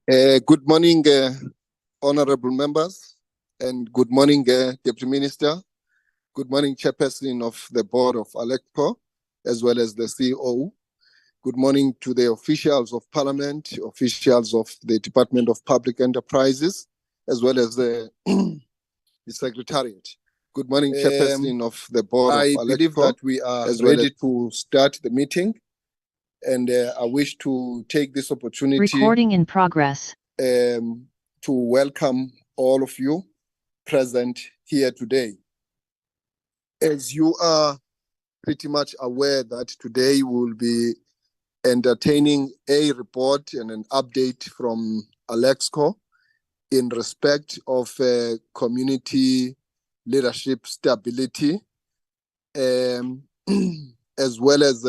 Good morning, honorable members, and good morning, Deputy Minister. Good morning, Chairperson of the Board of Alexkor, as well as the CEO. Good morning to the officials of Parliament, officials of the Department of Public Enterprises, as well as the Secretariat. Good morning, Chairperson of the Board of Alexkor. I believe that we are ready to start the meeting, and I wish to take this opportunity. Recording in progress. To welcome all of you present here today. As you are pretty much aware that today we'll be entertaining a report and an update from Alexkor in respect of community leadership stability, as well as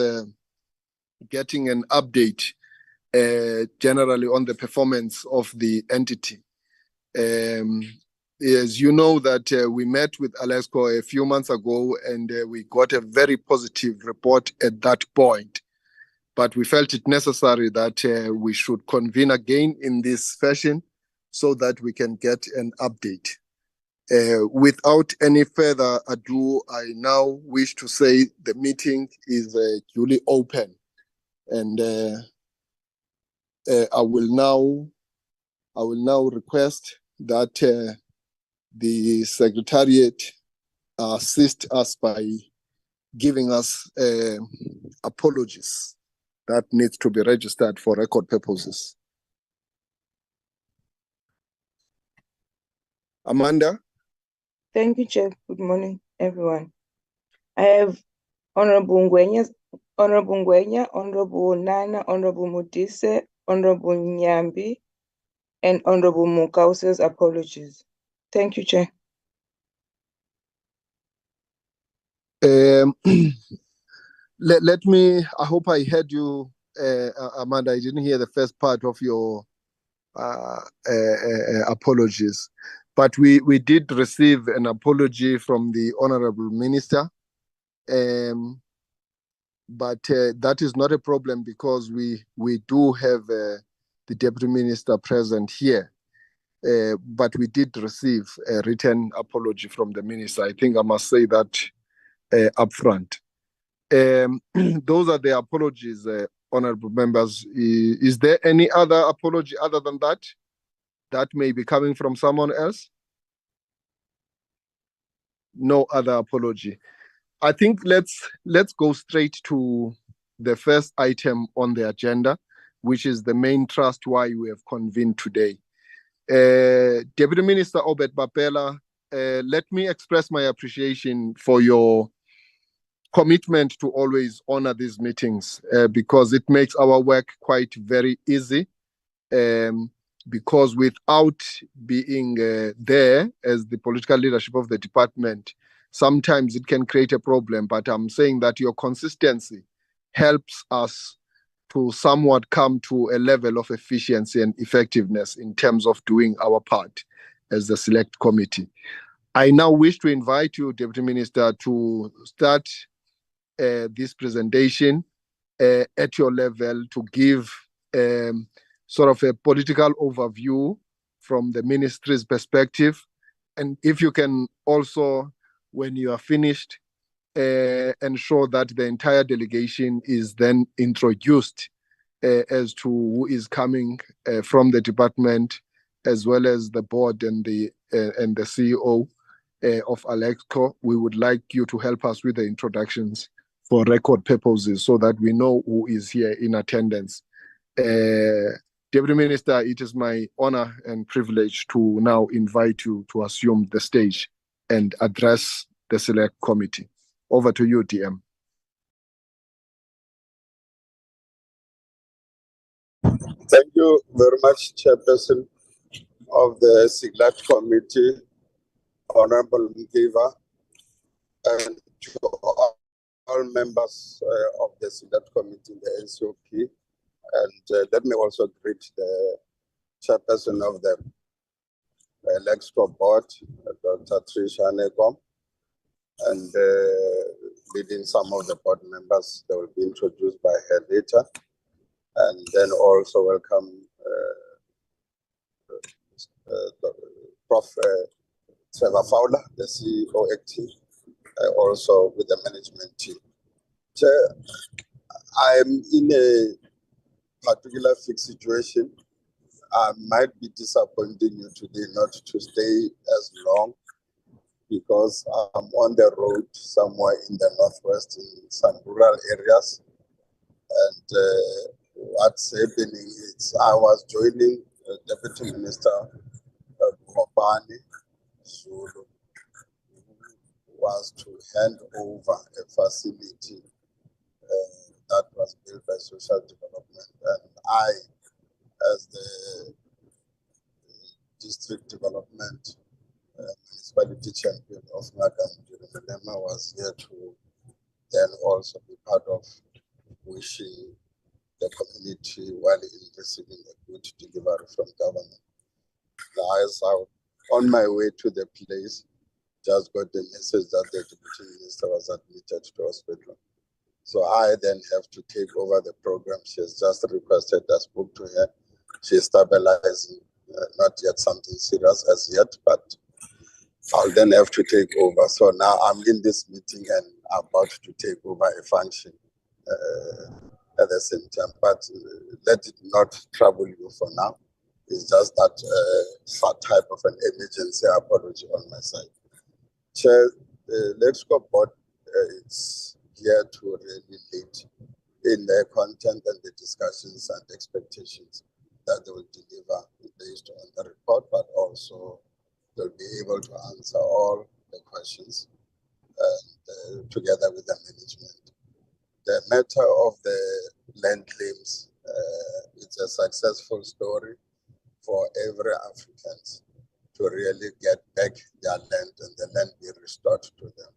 getting an update generally on the performance of the entity. As you know that we met with Alexkor a few months ago, and we got a very positive report at that point. But we felt it necessary that we should convene again in this fashion so that we can get an update. Without any further ado, I now wish to say the meeting is duly open, and I will now request that the Secretariat assist us by giving us apologies that needs to be registered for record purposes. Amanda? Thank you, Chair. Good morning, everyone. I have Honorable Ngwenya, Honorable Nana, Honorable Mudise, Honorable Nyambi, and Honorable Mukause's apologies. Thank you, Chair. Let me, I hope I heard you, Amanda. I didn't hear the first part of your apologies. But we did receive an apology from the Honorable Minister. But that is not a problem because we do have the Deputy Minister present here. But we did receive a written apology from the Minister. I think I must say that up front. Those are the apologies, honorable members. Is there any other apology other than that may be coming from someone else? No other apology. I think let's go straight to the first item on the agenda, which is the main trust why we have convened today. Deputy Minister Obed Bapela, let me express my appreciation for your commitment to always honor these meetings because it makes our work quite very easy. Because without being there as the political leadership of the department, sometimes it can create a problem. But I'm saying that your consistency helps us to somewhat come to a level of efficiency and effectiveness in terms of doing our part as the select committee. I now wish to invite you, Deputy Minister, to start this presentation at your level to give sort of a political overview from the ministry's perspective. And if you can also, when you are finished, ensure that the entire delegation is then introduced as to who is coming from the department, as well as the board and the CEO of Alexkor. We would like you to help us with the introductions for record purposes so that we know who is here in attendance. Deputy Minister, it is my honor and privilege to now invite you to assume the stage and address the select committee. Over to you, DM. Thank you very much, Chairperson of the Select Committee, Honorable Mkiva, and to all members of the Select Committee, the NCOP. And let me also greet the Chairperson of the Alexkor Board, Dr. Trisha Negom, and leading some of the board members that will be introduced by her later. And then also welcome Prof. Trevor Fowler, the CEO acting, also with the management team. Chair, I'm in a particular fixed situation. I might be disappointing you today not to stay as long because I'm on the road somewhere in the northwest in some rural areas. And what's happening is I was joining Deputy Minister Mopani Zulu, who was to hand over a facility that was built by social development. And I, as the district development municipality champion of Nagam Jurulema, was here to then also be part of wishing the community while in receiving a good delivery from government. Now, as I was on my way to the place, just got the message that the deputy minister was admitted to hospital. So I then have to take over the program. She has just requested, I spoke to her. She is stabilizing, not yet something serious as yet, but I'll then have to take over. So now I'm in this meeting and about to take over a function at the same time. But let it not trouble you for now. It's just that some type of an emergency apology on my side. Chair, the Alexkor board is here to really lead in the content and the discussions and expectations that they will deliver based on the report, but also they'll be able to answer all the questions together with the management. The matter of the land claims, it's a successful story for every African to really get back their land and the land be restored to them.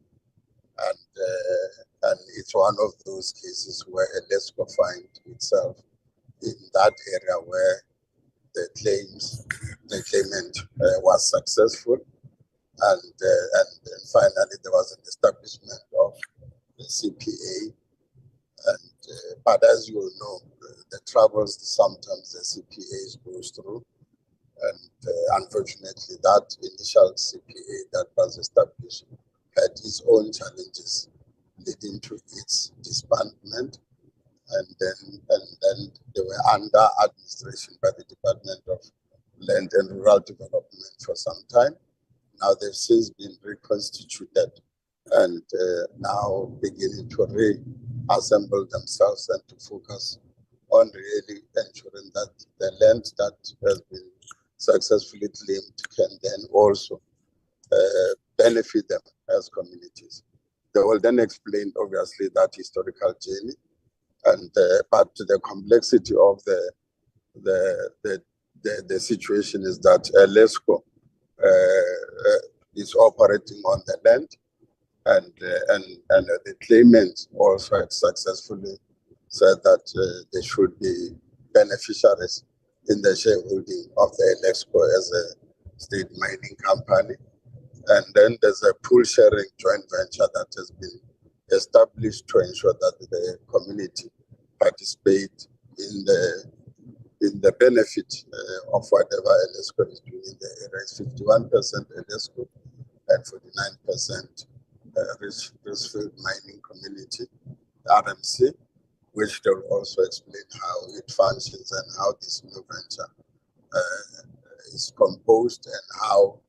And it's one of those cases where Alexkor finds itself in that area where the claimant was successful, and finally there was an establishment of the CPA. But as you all know, the troubles sometimes the CPA goes through, and unfortunately that initial CPA that was established had its own challenges leading to its disbandment, and then they were under administration by the Department of Land and Rural Development for some time. Now they've since been reconstituted and now beginning to reassemble themselves and to focus on really ensuring that the land that has been successfully claimed can then also benefit them as communities. They will then explain, obviously, that historical journey, and but the complexity of the situation is that Alexkor is operating on the land, and the claimant also had successfully said that they should be beneficiaries in the shareholding of the Alexkor as a state mining company. And then there's a pool sharing joint venture that has been established to ensure that the community participate in the benefit of whatever Alexkor is doing in the area. It's 51% Alexkor and 49% Richtersveld Mining Community, RMC, which they'll also explain how it functions and how this new venture is composed and how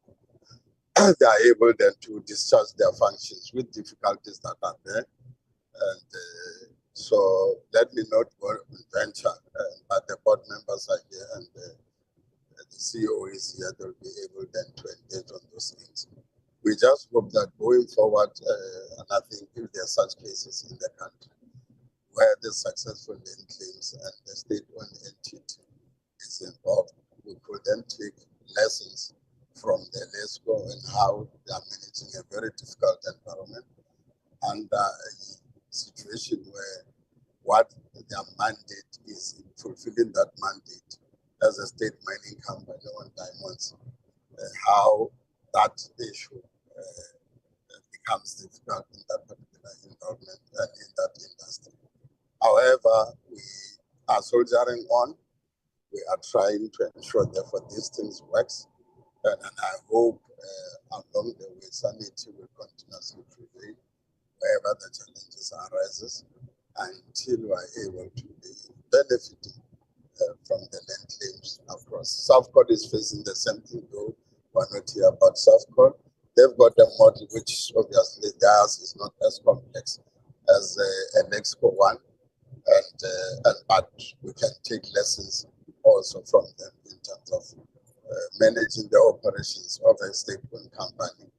they are able then to discharge their functions with difficulties that are there. And so let me not go on venture, but the board members are here and the CEO is here. They'll be able then to engage on those things. We just hope that going forward, and I think if there are such cases in the country where the successful land claims and the state-owned entity is involved, we could then take lessons from the Alexkor and how they are managing a very difficult environment under a situation where what their mandate is in fulfilling that mandate as a state mining company on diamonds, how that issue becomes difficult in that particular environment and in that industry. However, we are soldiering on. We are trying to ensure that for these things works. And I hope along the way sanity will continuously prevail wherever the challenges arises until we are able to be benefiting from the land claims across. Southcourt is facing the same thing, though we're not here about Southcourt. They've got a model which obviously theirs is not as complex as an Alexkor one, but we can take lessons also from them in terms of managing the operations of a state-owned company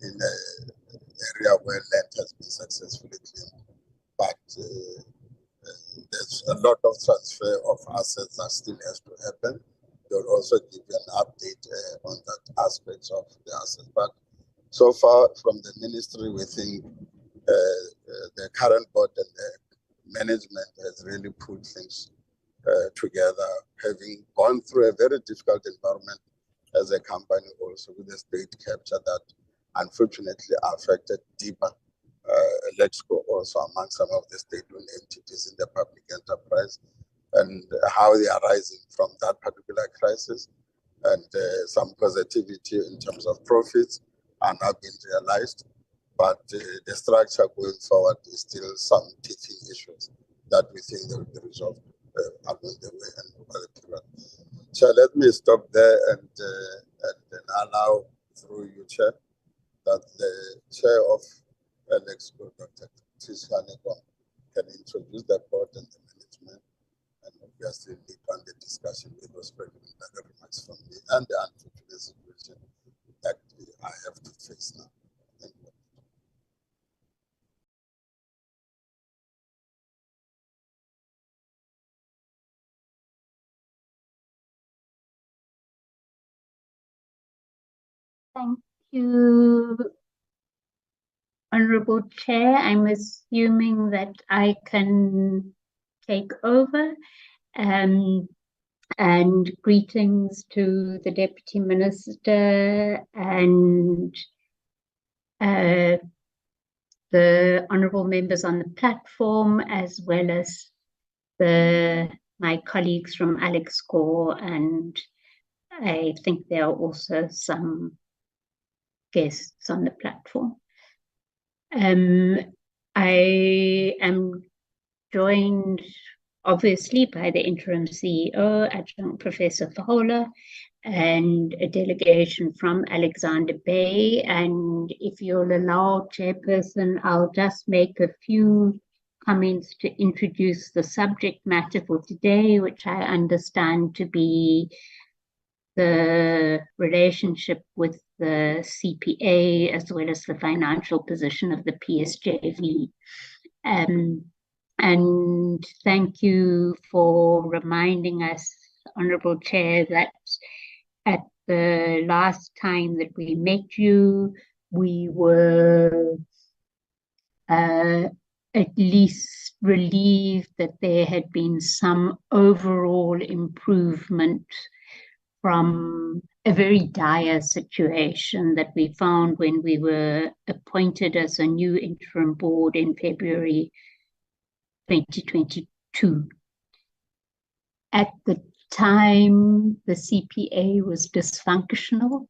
in an area where land has been successfully claimed. But there's a lot of transfer of assets that still has to happen. They'll also give you an update on that aspect of the assets. But so far from the ministry, we think the current board and the management has really put things together, having gone through a very difficult environment as a company also with the state capture that unfortunately affected deeper Alexkor also among some of the state-owned entities in the public enterprise, and how they are rising from that particular crisis, and some positivity in terms of profits are now being realized, but the structure going forward is still some teething issues that we think they will be resolved along the way and over the period. So let me stop there and then allow through you, Chair, that the Chair of Alexkor, Dr. Tishane, can introduce the board and the management, and obviously lead on the discussion with those preliminary remarks from me and the unfortunate situation that I have to face now. Thank you. Thank you, Honorable Chair. I'm assuming that I can take over. And greetings to the Deputy Minister and the honourable members on the platform, as well as my colleagues from Alexkor, and I think there are also some guests on the platform. I am joined obviously by the interim CEO, Adjunct Professor Fahola, and a delegation from Alexander Bay. And if you'll allow, Chairperson, I'll just make a few comments to introduce the subject matter for today, which I understand to be the relationship with the CPA as well as the financial position of the PSJV. And thank you for reminding us, Honourable Chair, that at the last time that we met you, we were at least relieved that there had been some overall improvement from a very dire situation that we found when we were appointed as a new interim board in February 2022. At the time, the CPA was dysfunctional,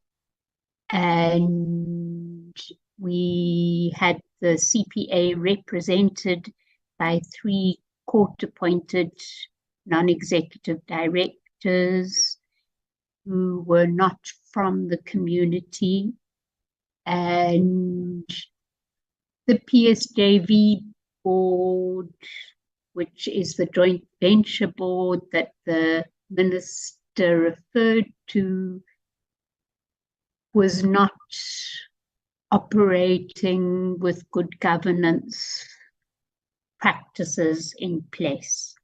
and we had the CPA represented by 3 court-appointed non-executive directors who were not from the community, and the PSJV board, which is the joint venture board that the minister referred to, was not operating with good governance practices in place.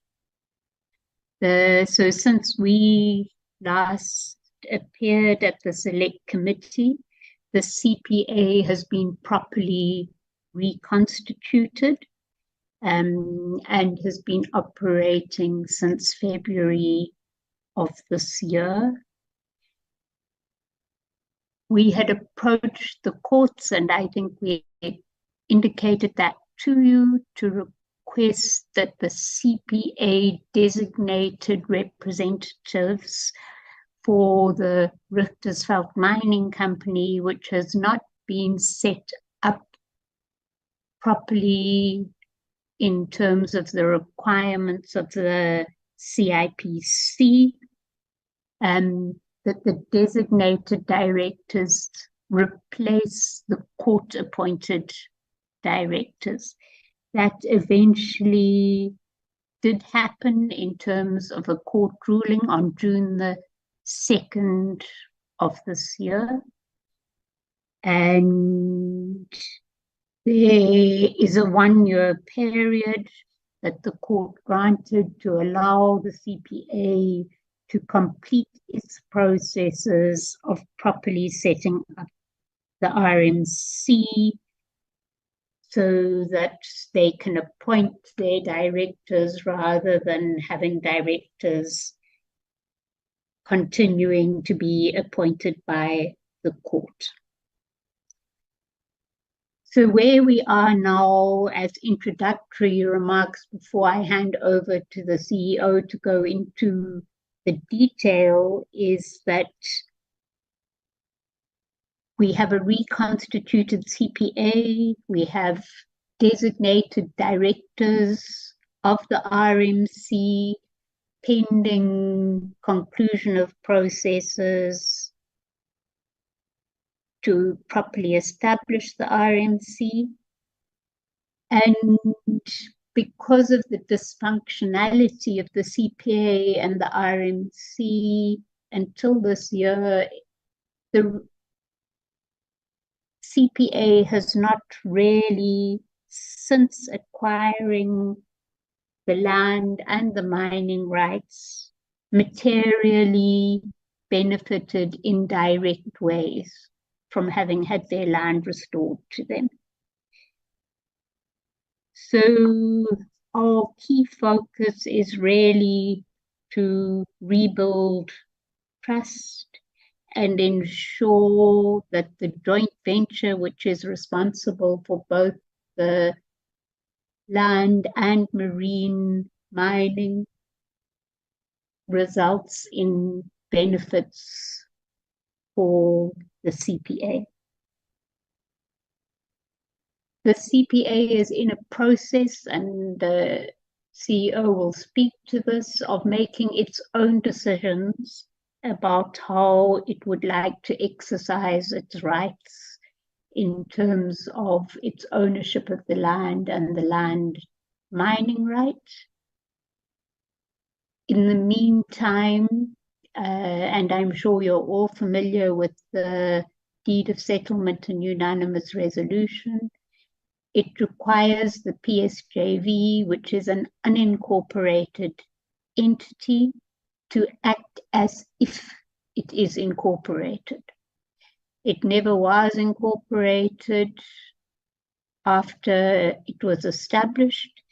So since we last appeared at the select committee, the CPA has been properly reconstituted and has been operating since February of this year. We had approached the courts, and I think we indicated that to you, to request that the CPA designated representatives for the Richtersveld Mining Company, which has not been set up properly in terms of the requirements of the CIPC, that the designated directors replace the court-appointed directors. That eventually did happen in terms of a court ruling on June the 2nd of this year. And there is a 1-year period that the court granted to allow the CPA to complete its processes of properly setting up the RMC so that they can appoint their directors rather than having directors continuing to be appointed by the court. So where we are now as introductory remarks before I hand over to the CEO to go into the detail is that we have a reconstituted CPA, we have designated directors of the RMC pending conclusion of processes to properly establish the RMC. And because of the dysfunctionality of the CPA and the RMC until this year, the CPA has not really, since acquiring the land and the mining rights, materially benefited in direct ways from having had their land restored to them. So our key focus is really to rebuild trust and ensure that the joint venture, which is responsible for both the land and marine mining, results in benefits for the CPA. The CPA is in a process, and the CEO will speak to this, of making its own decisions about how it would like to exercise its rights in terms of its ownership of the land and the land mining right. In the meantime, and I'm sure you're all familiar with the deed of settlement and unanimous resolution, it requires the PSJV, which is an unincorporated entity, to act as if it is incorporated. It never was incorporated after it was established.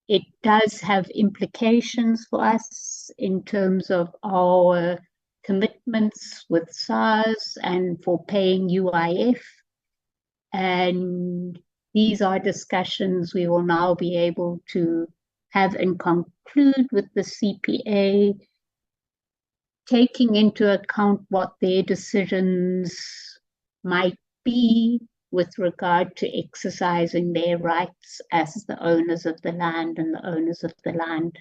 It does have implications for us in terms of our commitments with SARS and for paying UIF. And these are discussions we will now be able to have and conclude with the CPA, taking into account what their decisions might be with regard to exercising their rights as the owners of the land and the owners of the land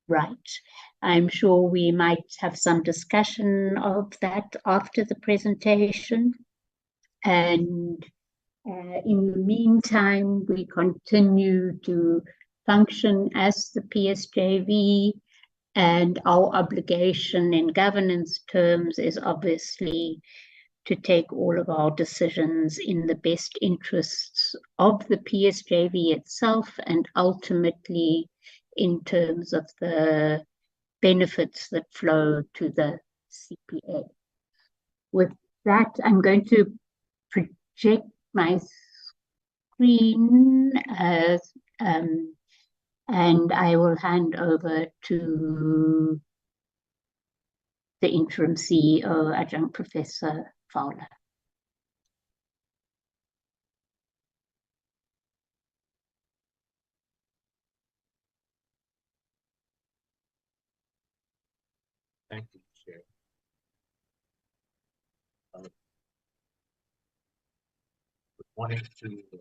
right. I'm sure we might have some discussion of that after the presentation. And in the meantime, we continue to function as the PSJV, and our obligation in governance terms is obviously to take all of our decisions in the best interests of the PSJV itself and ultimately in terms of the benefits that flow to the CPA. With that, I'm going to project my screen and I will hand over to the interim CEO, Adjunct Professor Fowler. Thank you, Chair. Good morning to the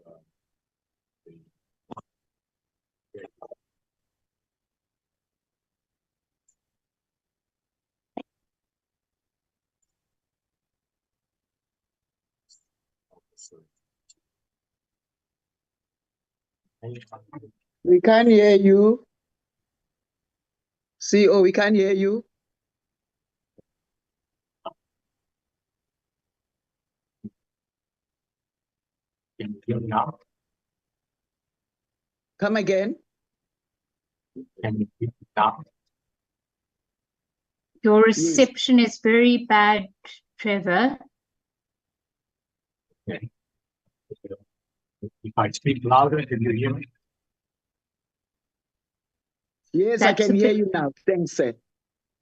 We can't hear you. CO, we can't hear you. Can you hear me now? Come again. Can you hear me now? Your reception is very bad, Trevor. Okay. If I speak louder, can you hear me? Yes, That's I can a hear bit- you now. Thanks, sir.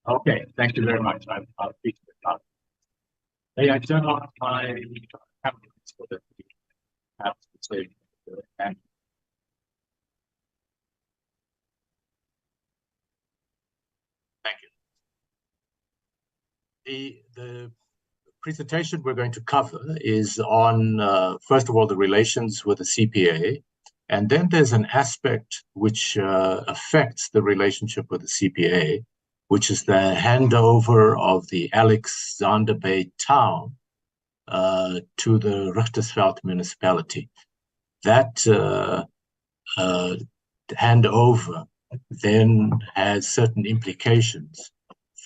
Okay, thank you very much. I'll speak a bit louder. May I turn off my camera so that we have to say and thank you. The presentation we're going to cover is on, first of all, the relations with the CPA, and then there's an aspect which affects the relationship with the CPA, which is the handover of the Alexander Bay town to the Richtersveld municipality. That handover then has certain implications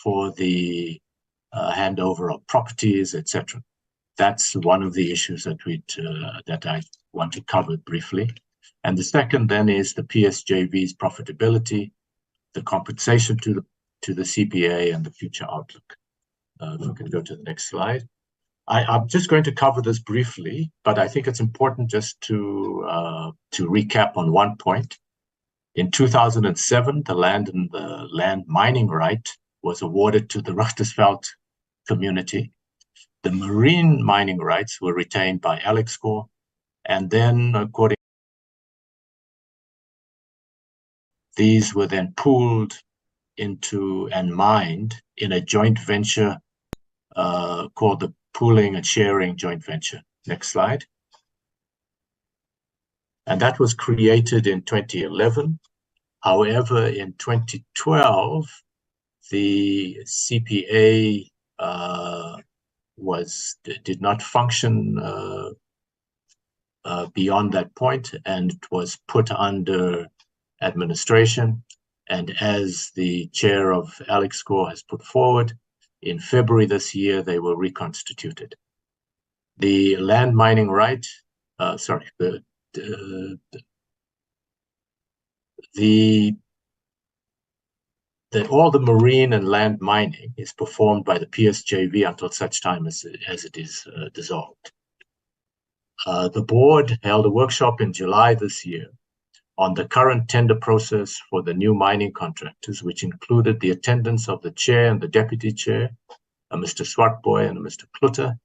for the handover of properties, etc. That's one of the issues that that I want to cover briefly. And the second then is the PSJV's profitability, the compensation to the CPA, and the future outlook. If we can go to the next slide. I'm just going to cover this briefly, but I think it's important just to recap on one point. In 2007, the land and the land mining right was awarded to the Richtersveld Community. The marine mining rights were retained by Alexkor, and then according these were then pooled into and mined in a joint venture called the Pooling and Sharing Joint Venture. Next slide. And that was created in 2011. However, in 2012, the CPA did not function beyond that point, and it was put under administration. And as the chair of Alexkor has put forward, in February this year, they were reconstituted. The land mining right, all the marine and land mining is performed by the PSJV until such time as it is dissolved. The board held a workshop in July this year on the current tender process for the new mining contractors, which included the attendance of the chair and the deputy chair, Mr. Swartboy and Mr. Klutter.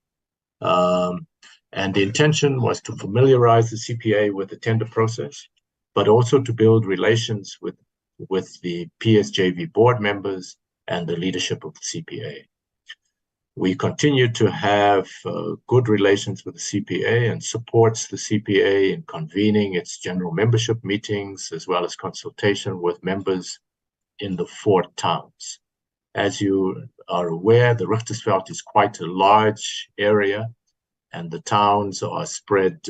And the intention was to familiarize the CPA with the tender process, but also to build relations with the PSJV board members and the leadership of the CPA. We continue to have good relations with the CPA and supports the CPA in convening its general membership meetings, as well as consultation with members in the 4 towns. As you are aware, the Richtersveld is quite a large area, and the towns are spread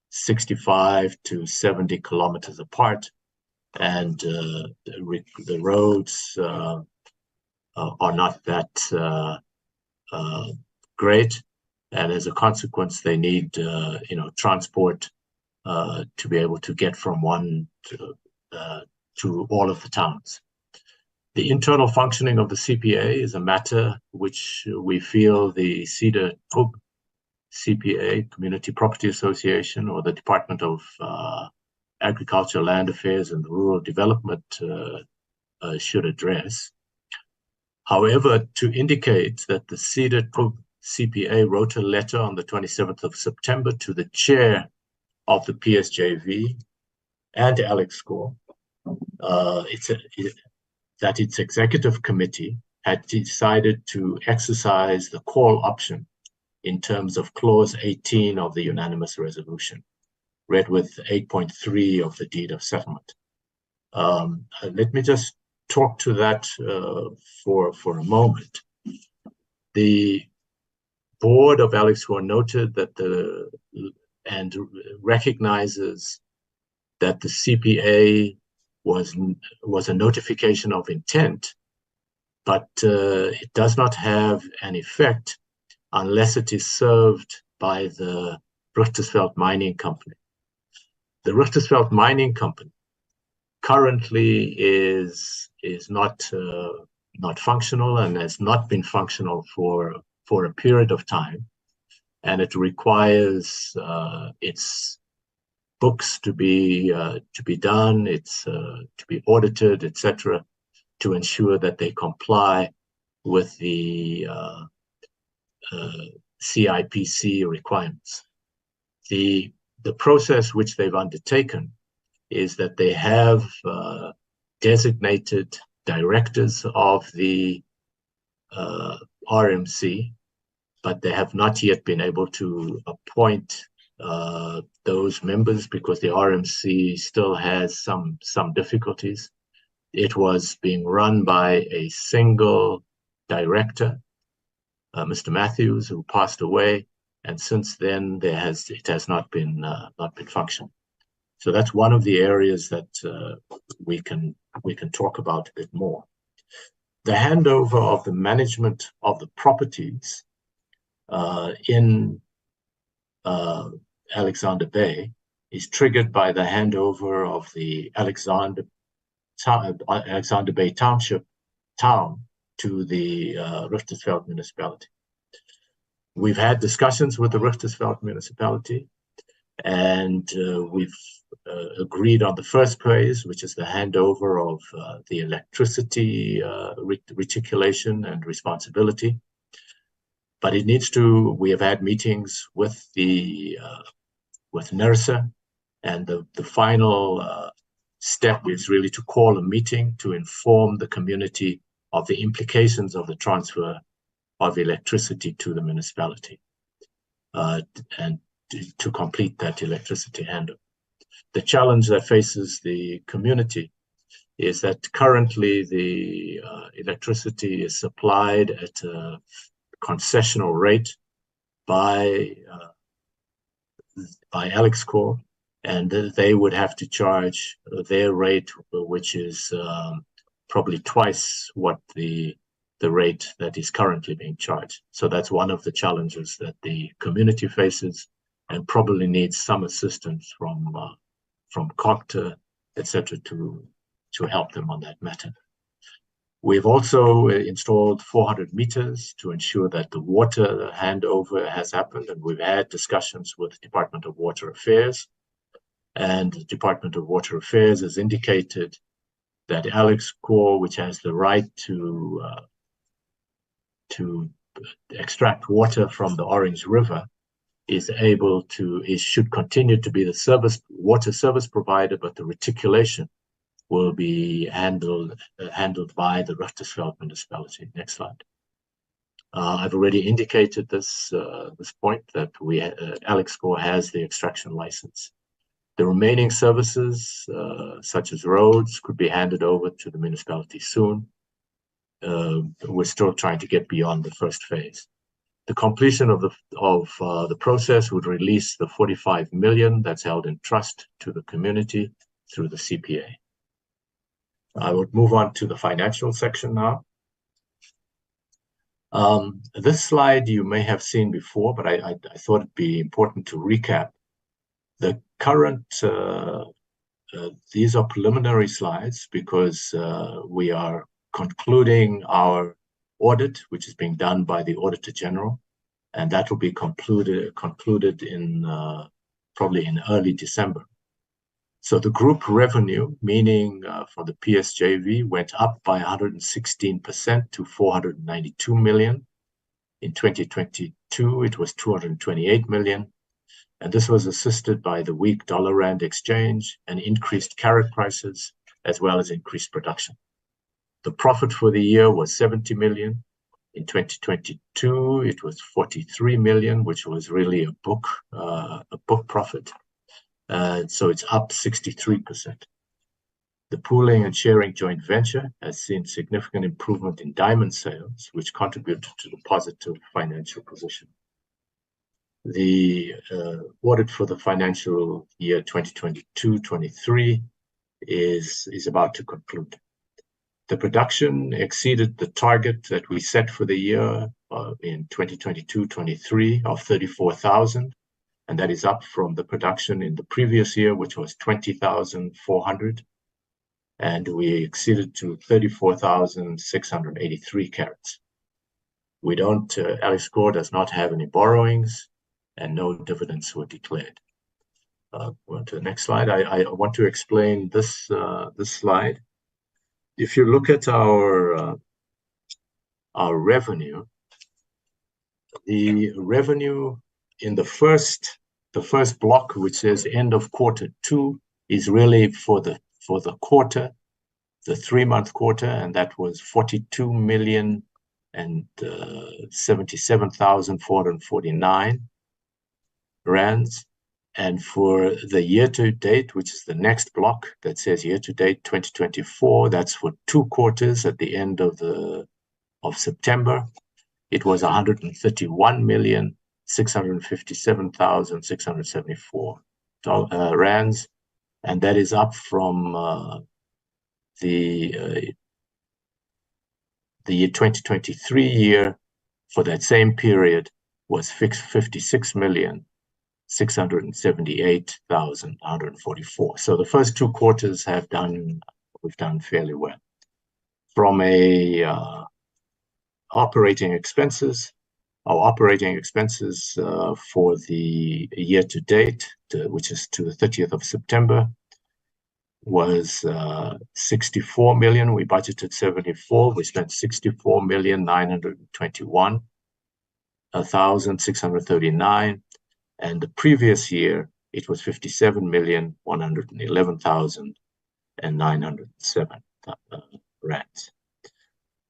65 to 70 kilometers apart, and the roads are not that great, and as a consequence, they need transport to be able to get from one to all of the towns. The internal functioning of the CPA is a matter which we feel the Cedar Tub CPA, Community Property Association, or the Department of Agriculture, Land Affairs and Rural Development should address. However, to indicate that the Cedar Tub CPA wrote a letter on the 27th of September to the chair of the PSJV and Alexkor, that its executive committee had decided to exercise the call option in terms of clause 18 of the unanimous resolution, read with 8.3 of the deed of settlement. Let me just talk to that for a moment. The board of Alexkor noted that and recognizes that the CPA was a notification of intent, but it does not have an effect unless it is served by the Richtersveld Mining Company. The Richtersveld Mining Company currently is not functional and has not been functional for a period of time, and it requires its books to be done, it's to be audited, etc., to ensure that they comply with the CIPC requirements. The process which they've undertaken is that they have designated directors of the RMC, but they have not yet been able to appoint those members because the RMC still has some difficulties. It was being run by a single director, Mr. Matthews, who passed away, and since then it has not been functional. So that's one of the areas that we can talk about a bit more. The handover of the management of the properties in Alexander Bay is triggered by the handover of the Alexander Bay town to the Richtersveld municipality. We've had discussions with the Richtersveld municipality, and we've agreed on the first phase, which is the handover of the electricity reticulation and responsibility. But it needs to. We have had meetings with with NERSA, and the final step is really to call a meeting to inform the community of the implications of the transfer of electricity to the municipality, and to complete that electricity handover. The challenge that faces the community is that currently the electricity is supplied at a concessional rate by Alexkor, and they would have to charge their rate, which is probably twice what the rate that is currently being charged. So that's one of the challenges that the community faces, and probably needs some assistance from COGTA, etc., to help them on that matter. We've also installed 400 meters to ensure that the water handover has happened, and we've had discussions with the Department of Water Affairs, and the Department of Water Affairs has indicated that Alexkor, which has the right to extract water from the Orange River, should continue to be the water service provider, but the reticulation will be handled by the Richtersveld municipality. Next slide. I've already indicated this point that Alexkor has the extraction license. The remaining services, such as roads, could be handed over to the municipality soon. We're still trying to get beyond the first phase. The completion of the process would release the 45 million that's held in trust to the community through the CPA. I would move on to the financial section now. This slide you may have seen before, but I thought it'd be important to recap. The current, these are preliminary slides because we are concluding our audit, which is being done by the Auditor General, and that will be concluded in probably in early December. So the group revenue, meaning for the PSJV, went up by 116% to 492 million. In 2022, it was 228 million. And this was assisted by the weak dollar-rand exchange and increased carrot prices, as well as increased production. The profit for the year was 70 million. In 2022, it was 43 million, which was really a book profit. So it's up 63%. The pooling and sharing joint venture has seen significant improvement in diamond sales, which contributed to the positive financial position. The audit for the financial year 2022-23 is about to conclude. The production exceeded the target that we set for the year in 2022-23 of 34,000, and that is up from the production in the previous year, which was 20,400, and we exceeded to 34,683 carats. We don't, Alexkor does not have any borrowings, and no dividends were declared. Go to the next slide. I want to explain this slide. If you look at our revenue, the revenue in the first block, which says end of Q2, is really for the quarter, the 3-month quarter, and that was 42,077,449 rands. And for the year-to-date, which is the next block that says year-to-date 2024, that's for 2 quarters at the end of September. It was 131,657,674 rands, and that is up from the year 2023 year. For that same period was 56,678,144. So the first 2 quarters we've done fairly well. From operating expenses, our operating expenses for the year to date, which is to the 30th of September, was 64 million. We budgeted 74. We spent 64,921,639. And the previous year, it was 57,111,907 rands.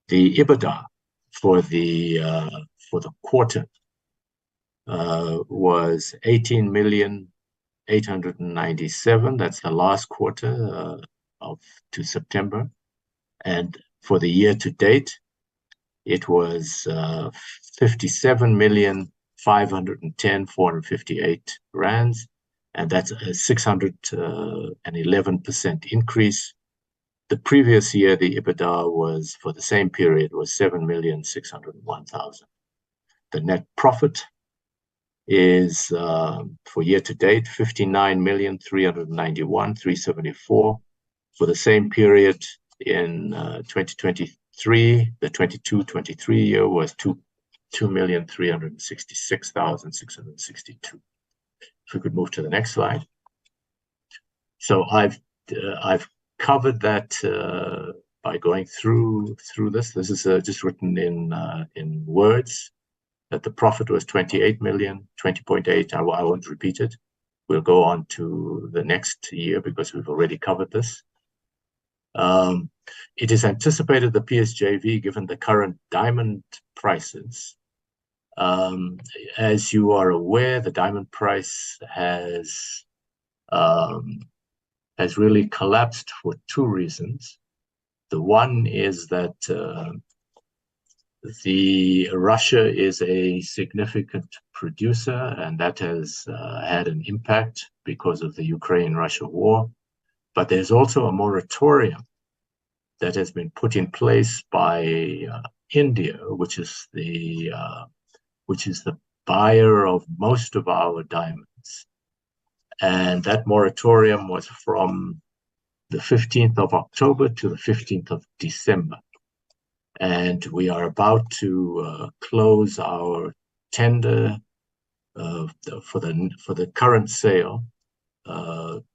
The EBITDA for the quarter was 18,897,000. That's the last quarter to September. And for the year to date, it was 57,510,458 rands, and that's a 611% increase. The previous year, the EBITDA was, for the same period, was 7,601,000. The net profit is for year to date 59,391,374. For the same period in 2023, the 22-23 year was 2,366,662. If we could move to the next slide. So I've covered that by going through this. This is just written in words, that the profit was 28 million, 20.8. I won't repeat it. We'll go on to the next year because we've already covered this. It is anticipated the PSJV, given the current diamond prices, as you are aware, the diamond price has really collapsed for 2 reasons. The one is that Russia is a significant producer, and that has had an impact because of the Ukraine-Russia war. But there's also a moratorium that has been put in place by India, which is the buyer of most of our diamonds. And that moratorium was from the 15th of October to the 15th of December. And we are about to close our tender for the current sale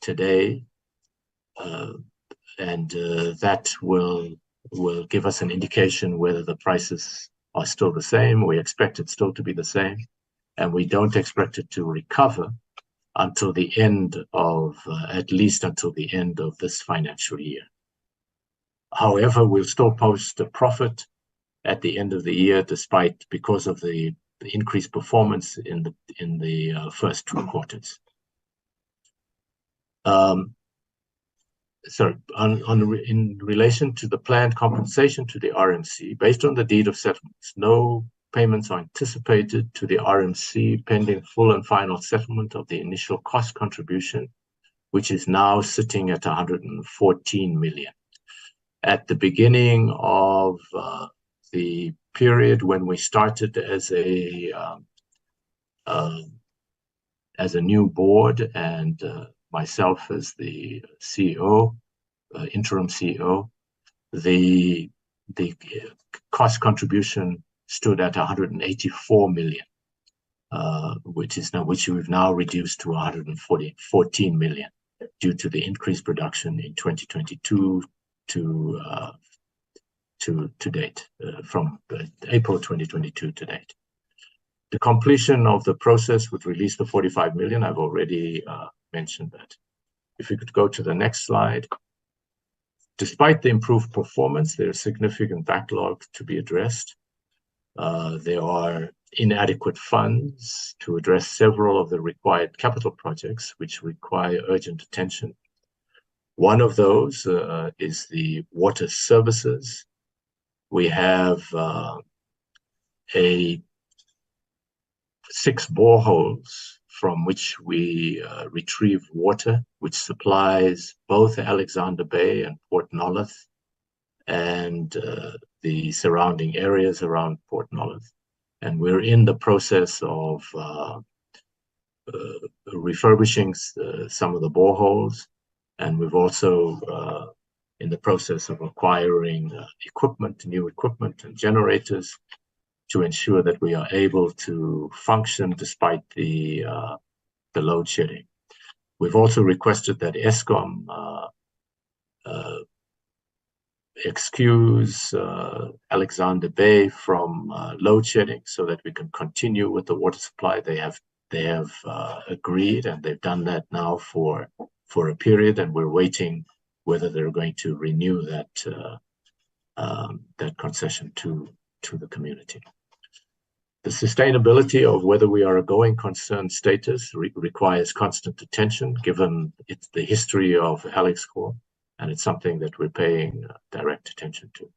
today, and that will give us an indication whether the prices are still the same. We expect it still to be the same, and we don't expect it to recover until the end of at least until the end of this financial year. However, we'll still post a profit at the end of the year, because of the increased performance in the first 2 quarters. In relation to the planned compensation to the RMC, based on the deed of settlements, no payments are anticipated to the RMC pending full and final settlement of the initial cost contribution, which is now sitting at 114 million. At the beginning of the period when we started as a new board, and myself as the CEO, interim CEO, the cost contribution stood at 184 million, which we've now reduced to 114 million due to the increased production in 2022 to date, from April 2022 to date. The completion of the process would release the 45 million. I've already mentioned that. If we could go to the next slide. Despite the improved performance, there is significant backlog to be addressed. There are inadequate funds to address several of the required capital projects which require urgent attention. One of those is the water services. We have 6 boreholes from which we retrieve water, which supplies both Alexander Bay and Port Nolloth and the surrounding areas around Port Nolloth. And we're in the process of refurbishing some of the boreholes, and we've also in the process of acquiring new equipment and generators to ensure that we are able to function despite the load shedding. We've also requested that Eskom excuse Alexander Bay from load shedding so that we can continue with the water supply. They have agreed, and they've done that now for a period, and we're waiting whether they're going to renew that concession to the community. The sustainability of whether we are a going concern status requires constant attention, given the history of Alexkor, and it's something that we're paying direct attention to.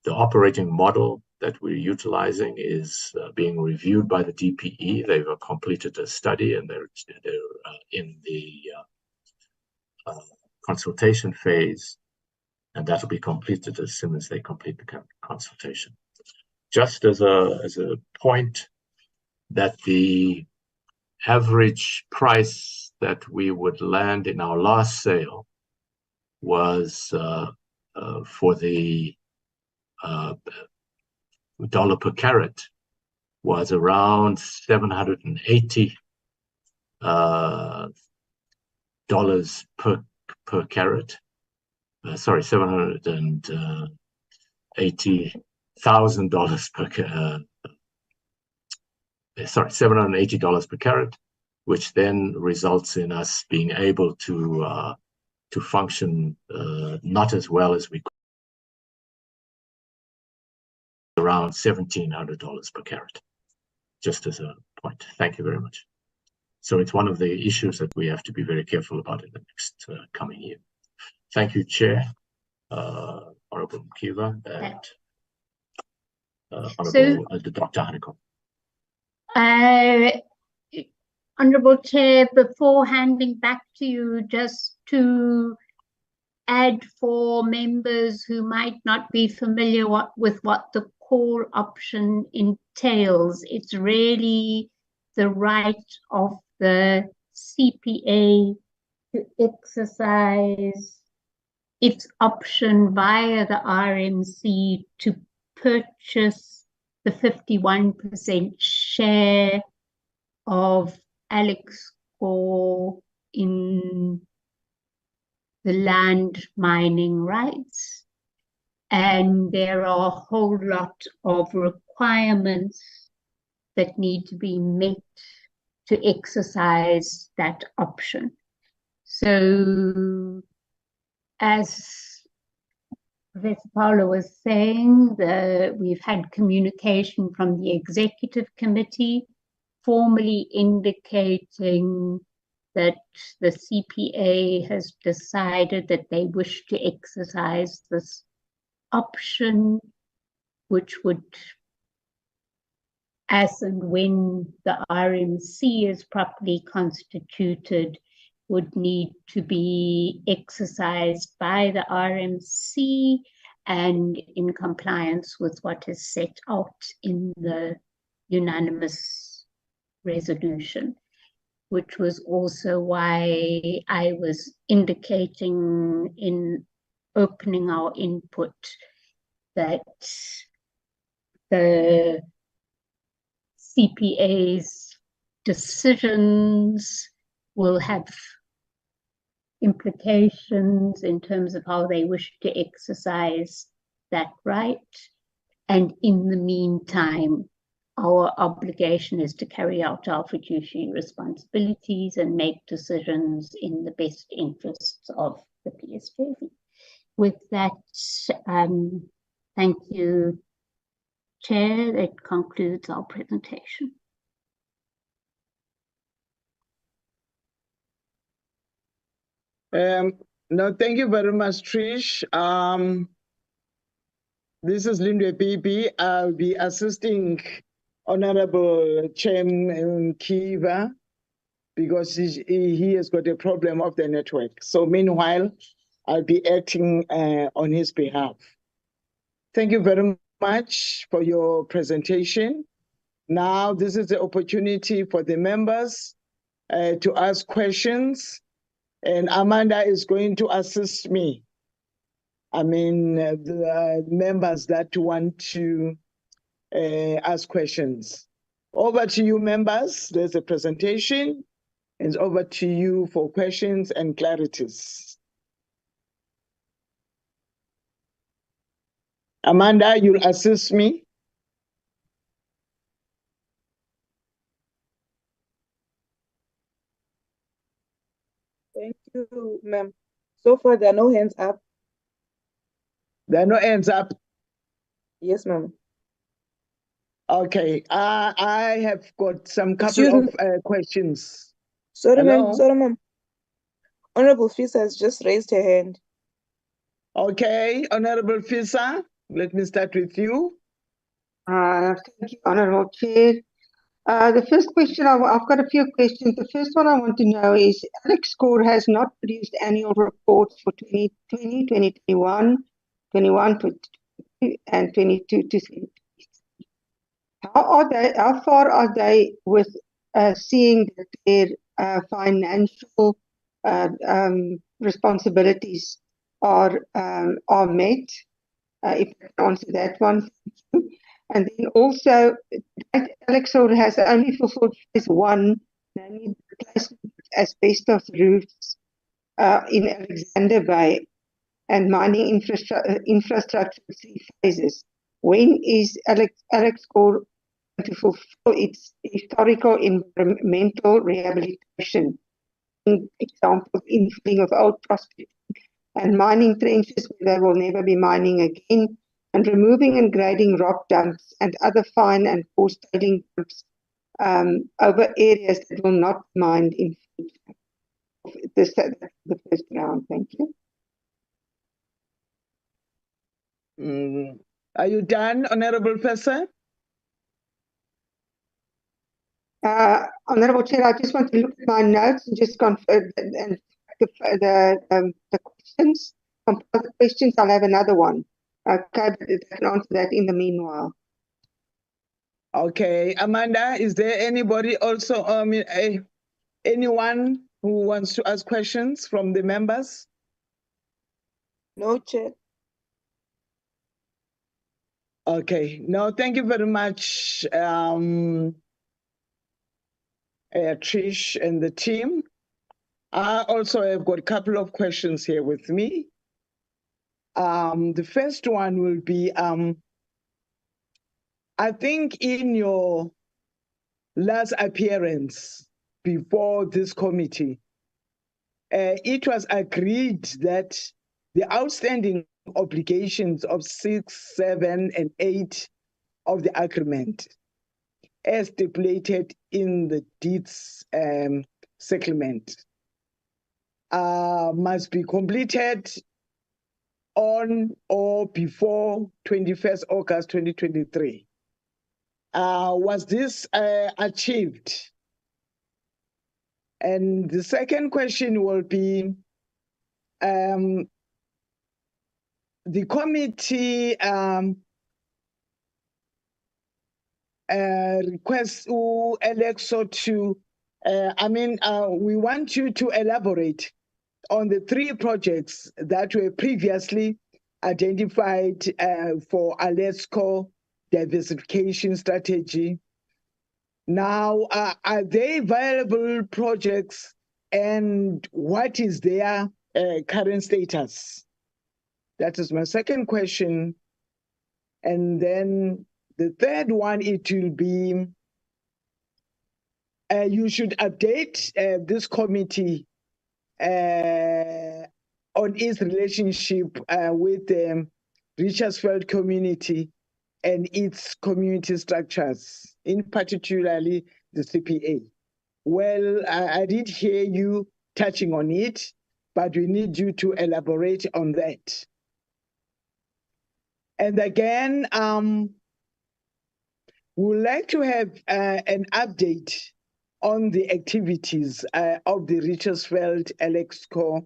The operating model that we're utilizing is being reviewed by the DPE. They've completed a study, and they're in the consultation phase, and that will be completed as soon as they complete the consultation. Just as a point, that the average price that we would land in our last sale was for the dollar per carat was around $780 per carat. Sorry, $780,000 $780 per carat, which then results in us being able to function not as well as we could, around $1,700 per carat, just as a point. Thank you very much. So it's one of the issues that we have to be very careful about in the next coming year. Thank you, Chair, Honourable Mkiva, and Honourable Dr. Haneko. Honourable Chair, before handing back to you, just to add for members who might not be familiar with what the call option entails, it's really the right of the CPA to exercise its option via the RMC to purchase the 51% share of Alexkor in the land mining rights. And there are a whole lot of requirements that need to be met to exercise that option. So as Professor Paula was saying that we've had communication from the executive committee formally indicating that the CPA has decided that they wish to exercise this option, which would, as and when the RMC is properly constituted, would need to be exercised by the RMC and in compliance with what is set out in the unanimous resolution, which was also why I was indicating in opening our input that the CPA's decisions will have implications in terms of how they wish to exercise that right. And in the meantime, our obligation is to carry out our fiduciary responsibilities and make decisions in the best interests of the PSJV. With that, thank you, Chair. That concludes our presentation. No, thank you very much, Trish. This is Lindwe Bibi. I'll be assisting Honorable Chairman Kiva because he has got a problem of the network. So meanwhile, I'll be acting on his behalf. Thank you very much for your presentation. Now, this is the opportunity for the members to ask questions. And Amanda is going to assist me. I mean, the members that want to ask questions. Over to you, members. There's a presentation. It's over to you for questions and clarities. Amanda, you'll assist me. Thank you, ma'am. So far, there are no hands up. There are no hands up. Yes, ma'am. Okay, I have got some couple of questions. Sorry, Hello? ma'am. Sorry, ma'am. Honorable Fisa has just raised her hand. Okay, Honorable Fisa, let me start with you. Thank you, Honorable Chair. The first question, I've got a few questions. The first one I want to know is, Alexkor has not produced annual reports for 2020, 2021, 21 and 22 to 23. How far are they with seeing that their financial responsibilities are met? If you can answer that one, thank you. And then also, Alexkor has only fulfilled phase one, namely the replacement of asbestos roofs in Alexander Bay and mining infrastructure 3 phases. When is Alexkor going to fulfill its historical environmental rehabilitation? Examples, infilling of old prospecting and mining trenches where they will never be mining again, and removing and grading rock dumps and other fine and coarse tailing dumps over areas that will not be mined in future. That's the first round. Thank you. Are you done, Honorable Fesa? Honorable Chair, I just want to look at my notes and just confirm and the questions. Compile the questions, I'll have another one. Okay, but I can answer that in the meanwhile. Okay, Amanda, is there anybody also, anyone who wants to ask questions from the members? No, Chair. Okay, no, thank you very much, Trish and the team. I also have got a couple of questions here with me. The first one will be, I think in your last appearance before this committee, it was agreed that the outstanding obligations of 6, 7, and 8 of the agreement, as stipulated in the deeds settlement, must be completed on or before 21st August 2023. Was this achieved? And the second question will be, the committee requests Alexkor to, we want you to elaborate on the 3 projects that were previously identified for Alexkor diversification strategy. Now, are they viable projects, and what is their current status? That is my second question. And then the third one, it will be, you should update this committee on its relationship with the Richtersveld community and its community structures, in particularly the CPA. Well, I did hear you touching on it, but we need you to elaborate on that. And again, we would like to have an update on the activities of the Richtersveld Alexkor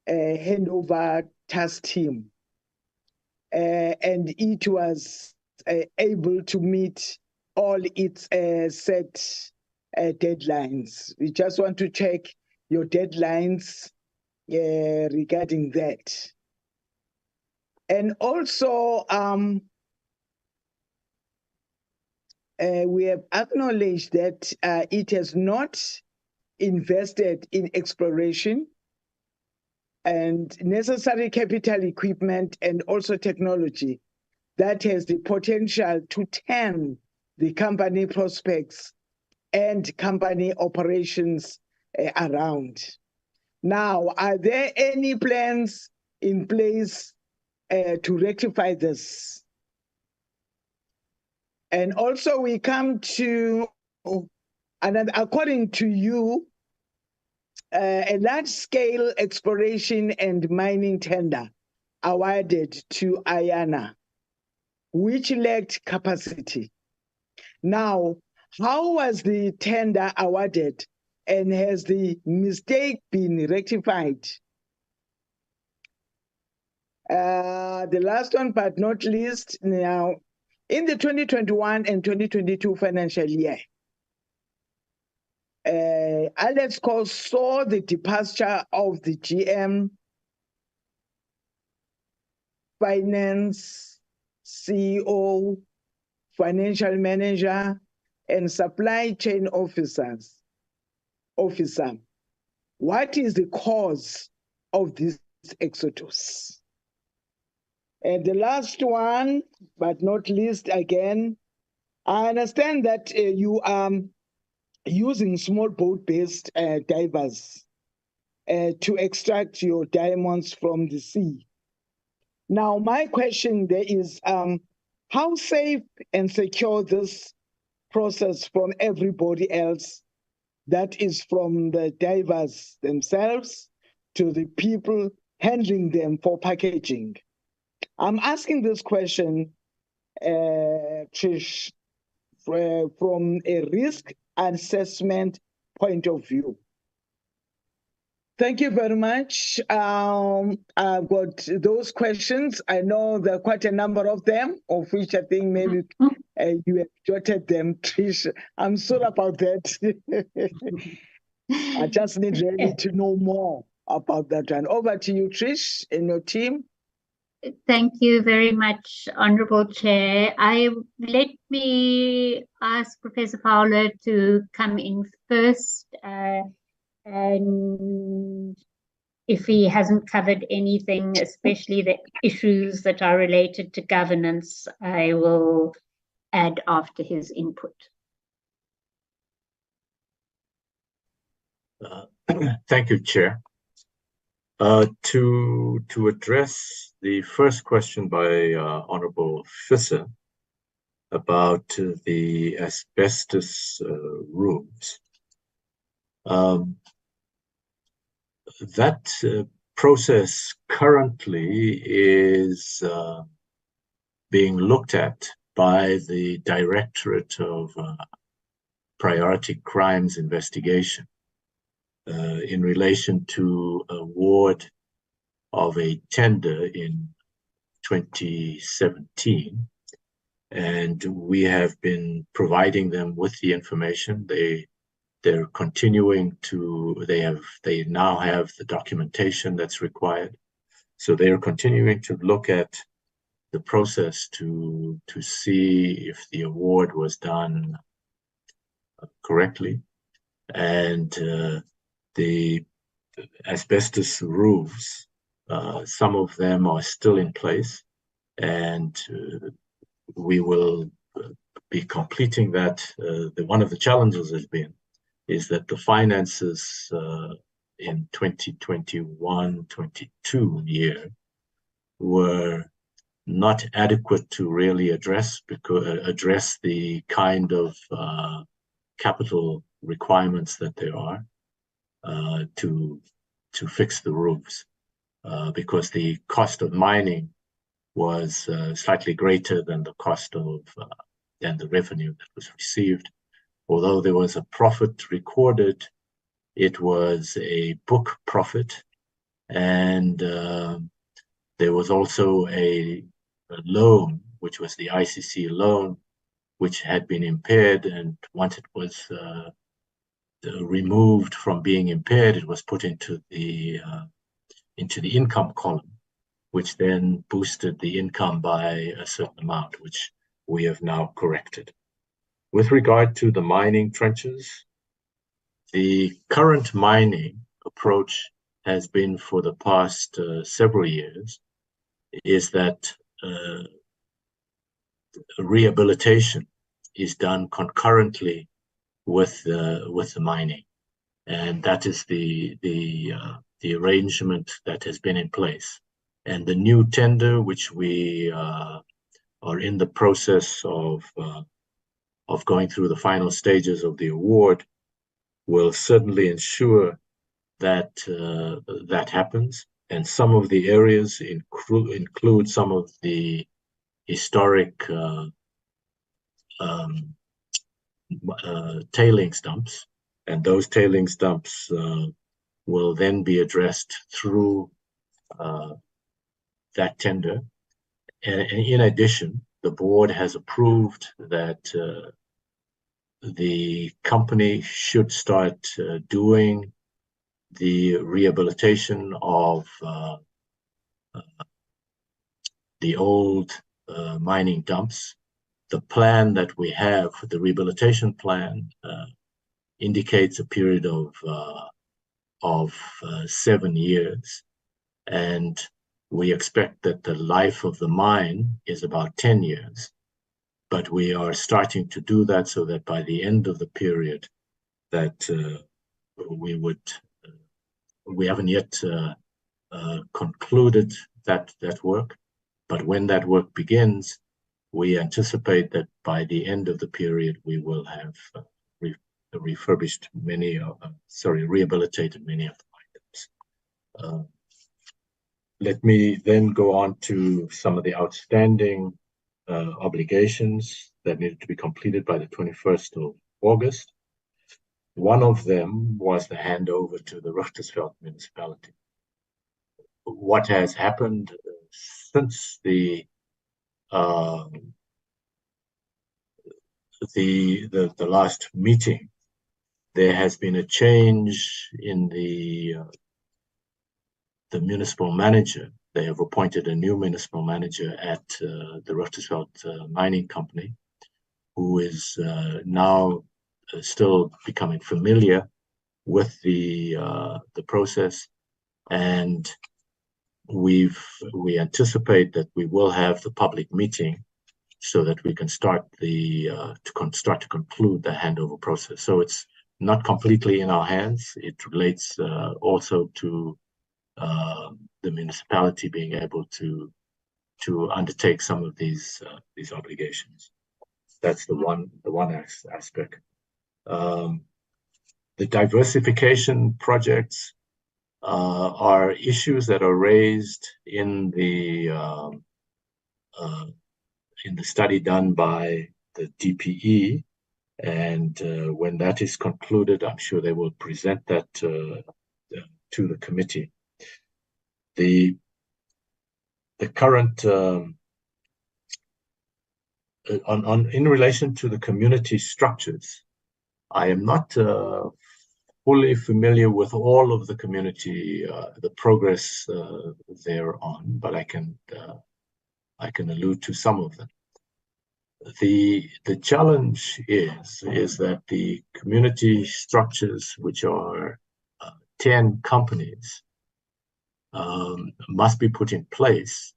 handover task team. And it was able to meet all its set deadlines. We just want to check your deadlines regarding that. And also, we have acknowledged that it has not invested in exploration and necessary capital equipment and also technology that has the potential to turn the company prospects and company operations around. Now, are there any plans in place to rectify this? And also we come to, and according to you, a large-scale exploration and mining tender awarded to Ayana, which lacked capacity. Now, how was the tender awarded, and has the mistake been rectified? The last one, but not least, now, in the 2021 and 2022 financial year, Alexkor saw the departure of the GM, finance, CEO, financial manager, and supply chain officer. What is the cause of this exodus? And the last one, but not least again, I understand that you are using small boat-based divers to extract your diamonds from the sea. Now, my question there is, how safe and secure this process from everybody else, that is from the divers themselves to the people handling them for packaging? I'm asking this question, Trish, from a risk assessment point of view. Thank you very much. I've got those questions. I know there are quite a number of them, of which I think maybe you have jotted them, Trish. I'm sorry about that. I just need really to know more about that one. Over to you, Trish, and your team. Thank you very much, Honourable Chair. Let me ask Professor Fowler to come in first, and if he hasn't covered anything, especially the issues that are related to governance, I will add after his input. Thank you, Chair. To address the first question by Honorable Visser about the asbestos roofs, that process currently is being looked at by the Directorate of Priority Crimes Investigation in relation to award of a tender in 2017. And we have been providing them with the information. They're continuing to, they now have the documentation that's required. So they're continuing to look at the process to see if the award was done correctly. And the asbestos roofs, some of them are still in place, and we will be completing that. One of the challenges has been is that the finances in 2021-22 year were not adequate to really address the kind of capital requirements that there are to fix the roofs, because the cost of mining was slightly greater than the cost of than the revenue that was received. Although there was a profit recorded, it was a book profit, and there was also a loan, which was the ICC loan, which had been impaired, and once it was removed from being impaired, it was put into the income column, which then boosted the income by a certain amount, which we have now corrected. With regard to the mining trenches, the current mining approach has been for the past several years is that rehabilitation is done concurrently with the mining, and that is the arrangement that has been in place. And the new tender, which we are in the process of going through the final stages of the award, will certainly ensure that that happens. And some of the areas include some of the historic tailings dumps, and those tailings dumps will then be addressed through that tender. And in addition, the board has approved that the company should start doing the rehabilitation of the old mining dumps. The plan that we have, the rehabilitation plan, indicates a period of 7 years, and we expect that the life of the mine is about 10 years. But we are starting to do that so that by the end of the period that we haven't yet concluded that work, but when that work begins, we anticipate that by the end of the period we will have rehabilitated many of the items. Let me then go on to some of the outstanding obligations that needed to be completed by the 21st of August. One of them was the handover to the Richtersveld municipality. What has happened since the last meeting, there has been a change in the municipal manager. They have appointed a new municipal manager at the Richtersveld Mining Company, who is now still becoming familiar with the process, and we anticipate that we will have the public meeting so that we can start to conclude the handover process. So it's not completely in our hands. It relates also to the municipality being able to undertake some of these obligations. That's the one aspect. The diversification projects are issues that are raised in the study done by the DPE, and when that is concluded, I'm sure they will present that to the committee. The current in relation to the community structures, I am not fully familiar with all of the community, the progress thereon, but I can allude to some of them. The challenge is that the community structures, which are 10 companies, must be put in place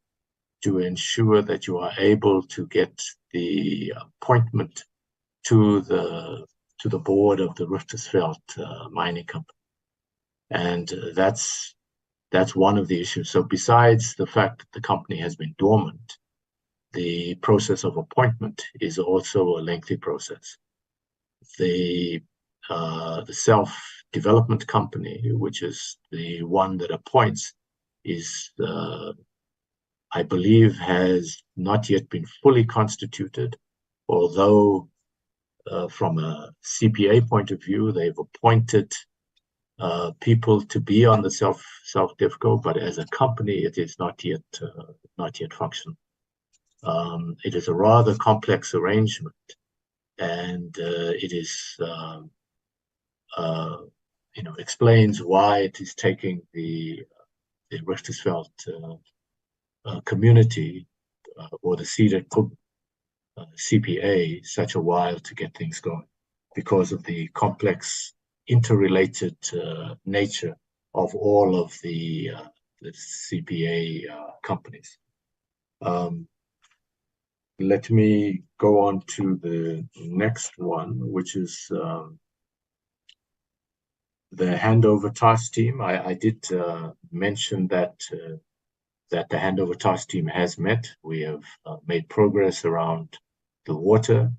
to ensure that you are able to get the appointment to the board of the Richtersveld mining company, and that's one of the issues. So besides the fact that the company has been dormant, the process of appointment is also a lengthy process. The self-development company, which is the one that appoints, is I believe has not yet been fully constituted, although from a CPA point of view, they've appointed people to be on the self-DevCo, but as a company, it is not yet functional. It is a rather complex arrangement, and it is explains why it is taking the Richtersveld community or the seeded CPA such a while to get things going, because of the complex interrelated nature of all of the CPA companies. Let me go on to the next one, which is the handover task team. I did mention that the handover task team has met. We have made progress around the water,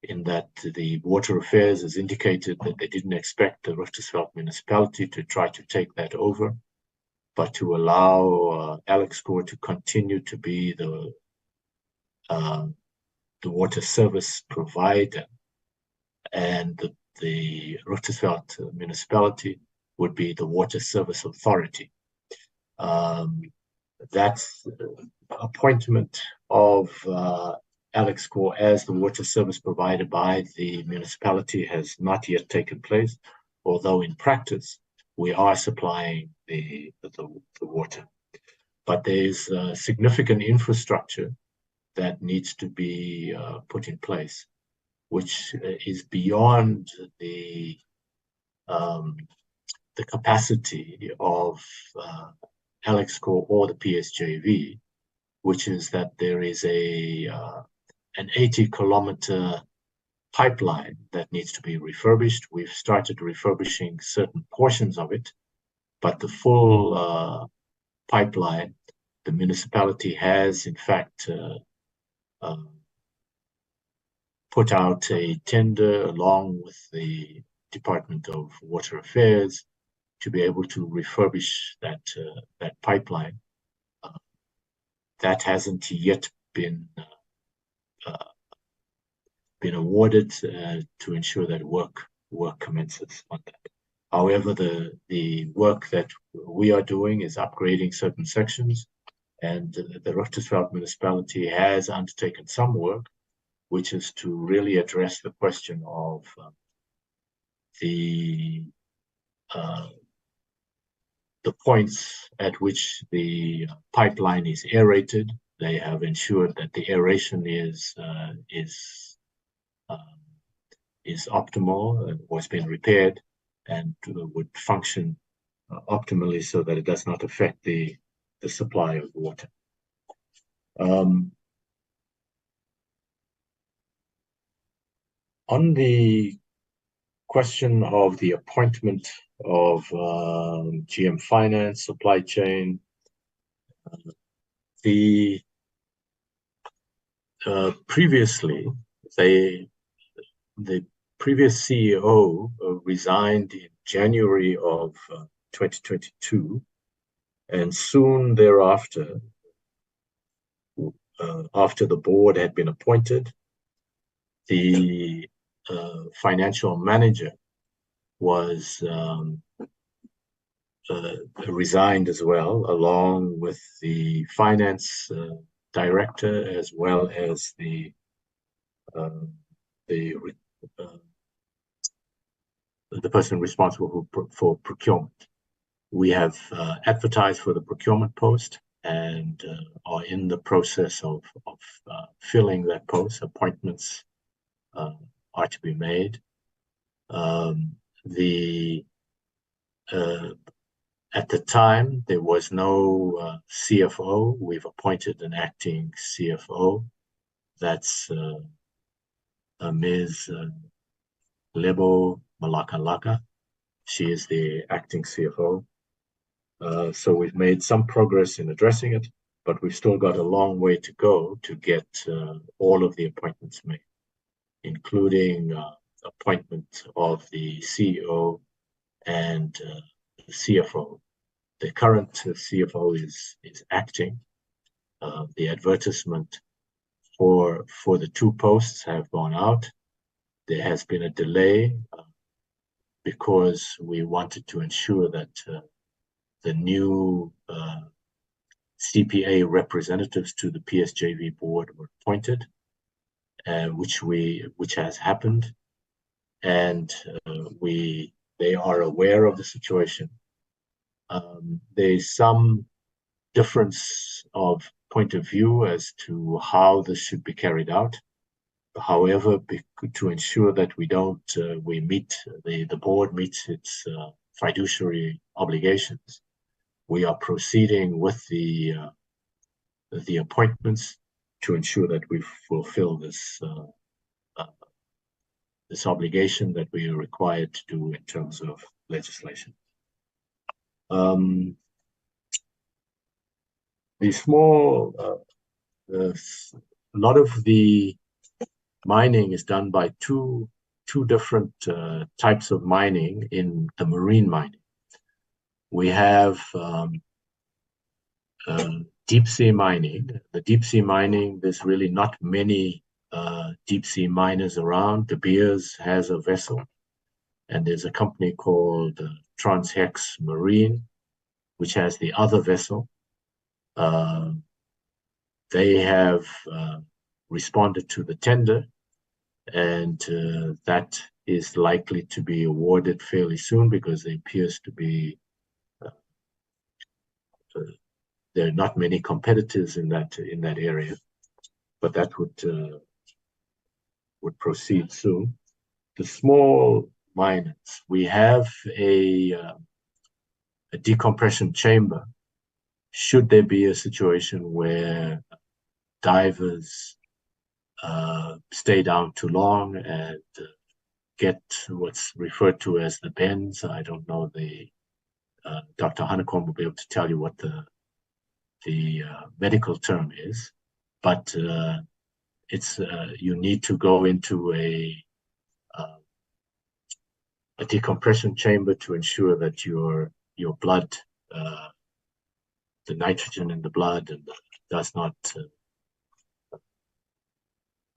in that the Water Affairs has indicated that they didn't expect the Richtersveld municipality to try to take that over, but to allow Alexkor to continue to be the water service provider, and the Richtersveld municipality would be the water service authority. That appointment of Alexkor as the water service provider by the municipality has not yet taken place, although in practice we are supplying the water. But there is significant infrastructure that needs to be put in place, which is beyond the capacity of Alexkor or the PSJV, which is that there is an 80-kilometer pipeline that needs to be refurbished. We've started refurbishing certain portions of it, but the full pipeline, the municipality has in fact put out a tender along with the Department of Water Affairs to be able to refurbish that pipeline. That hasn't yet been awarded to ensure that work commences on that. However, the work that we are doing is upgrading certain sections, and the Richtersveld municipality has undertaken some work, which is to really address the question of the points at which the pipeline is aerated. They have ensured that the aeration is optimal and was being repaired and would function optimally so that it does not affect the supply of water. On the question of the appointment of GM Finance, supply chain. Previously, the previous CEO resigned in January of 2022, and soon thereafter, after the board had been appointed, the financial manager was resigned as well, along with the finance director, as well as the person responsible for procurement. We have advertised for the procurement post and are in the process of filling that post. Appointments are to be made. At the time, there was no CFO. We've appointed an acting CFO. That's Ms. Lebo Malakalaka. She is the acting CFO. So we've made some progress in addressing it, but we've still got a long way to go to get all of the appointments made, including appointment of the CEO and the CFO. The current CFO is acting. The advertisement for the two posts have gone out. There has been a delay because we wanted to ensure that the new CPA representatives to the PSJV board were appointed, which has happened, and they are aware of the situation. There's some difference of point of view as to how this should be carried out. However, to ensure that we don't, the board meets its fiduciary obligations, we are proceeding with the appointments to ensure that we fulfill this obligation that we are required to do in terms of legislation. A lot of the mining is done by two different types of mining in the marine mining. We have deep sea mining. The deep sea mining, there's really not many deep sea miners around. De Beers has a vessel, and there's a company called Transhex Marine, which has the other vessel. They have responded to the tender, and that is likely to be awarded fairly soon because there appears to be there are not many competitors in that area, but that would proceed soon. The small miners, we have a decompression chamber. Should there be a situation where divers stay down too long and get what's referred to as the bends. I don't know, Dr. Hanekom will be able to tell you what the medical term is, but it's you need to go into a decompression chamber to ensure that your blood, the nitrogen in the blood, does not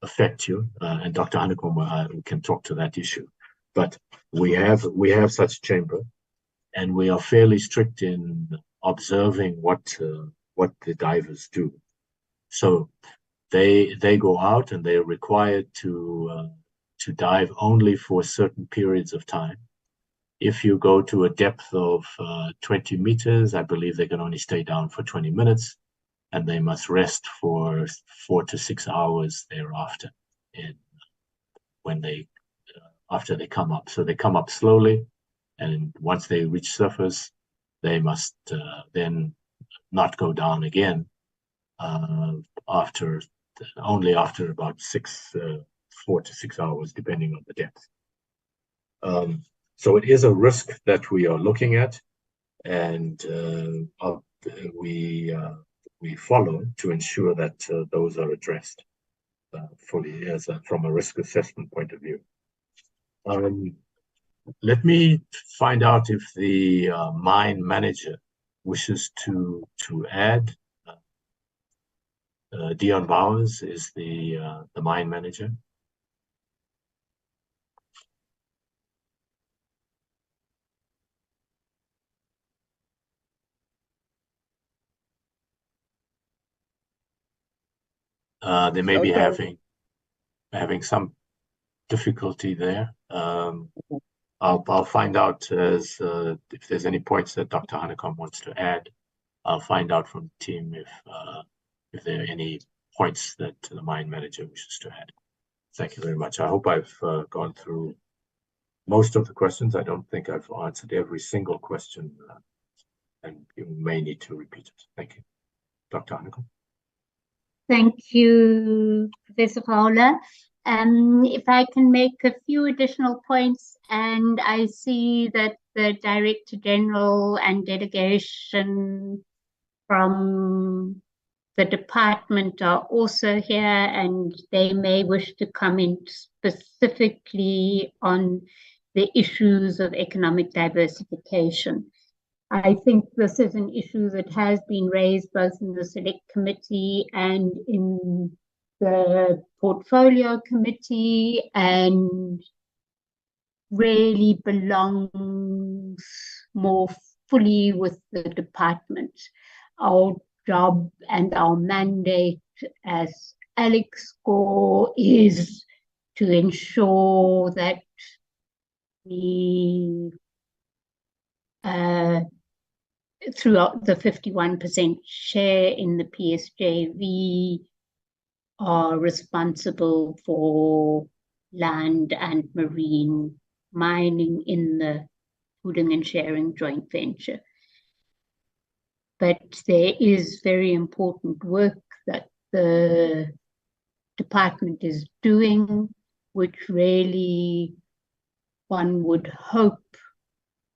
affect you. And Dr. Hanekom can talk to that issue. But we have such a chamber, and we are fairly strict in observing what the divers do. So they go out and they are required to dive only for certain periods of time. If you go to a depth of 20 meters, I believe they can only stay down for 20 minutes, and they must rest for 4 to 6 hours thereafter. After they come up, so they come up slowly, and once they reach surface, they must then not go down again only after about 4 to 6 hours, depending on the depth. So it is a risk that we are looking at, and we follow to ensure that those are addressed fully from a risk assessment point of view. Let me find out if the mine manager wishes to add. Dion Bowers is the mine manager. They may be having some difficulty there. I'll find out if there's any points that Dr. Hanekom wants to add. I'll find out from the team if there are any points that the mine manager wishes to add. Thank you very much. I hope I've gone through most of the questions. I don't think I've answered every single question, and you may need to repeat it. Thank you. Dr. Hanekom. Thank you, Professor Fowler. If I can make a few additional points, and I see that the Director General and delegation from the department are also here, and they may wish to comment specifically on the issues of economic diversification. I think this is an issue that has been raised both in the Select Committee and in the Portfolio Committee, and really belongs more fully with the department. Our job and our mandate as Alexkor is to ensure that we throughout the 51% share in the PSJV are responsible for land and marine mining in the pooling and sharing joint venture. But there is very important work that the department is doing, which really one would hope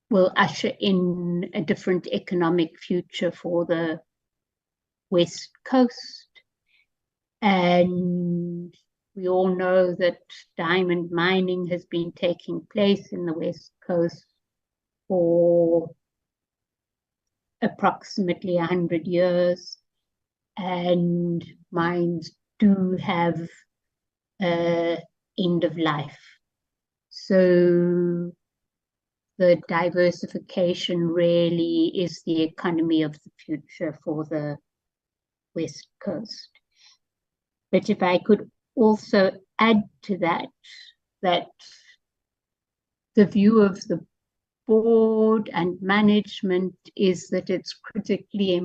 will usher in a different economic future for the West Coast. And we all know that diamond mining has been taking place in the West Coast for approximately 100 years, and mines do have end of life. So the diversification really is the economy of the future for the West Coast. But if I could also add to that, that the view of the board and management is that it's critically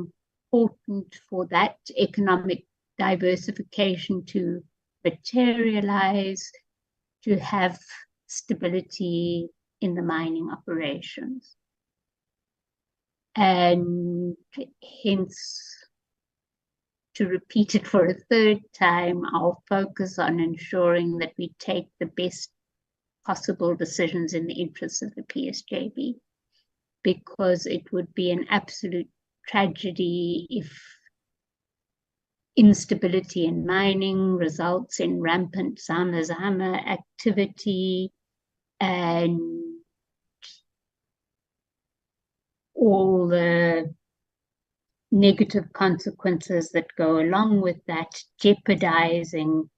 important for that economic diversification to materialize, to have stability in the mining operations. And hence, to repeat it for a third time, our focus on ensuring that we take the best possible decisions in the interests of the PSJV, because it would be an absolute tragedy if instability in mining results in rampant zama-zama activity and all the negative consequences that go along with that, jeopardizing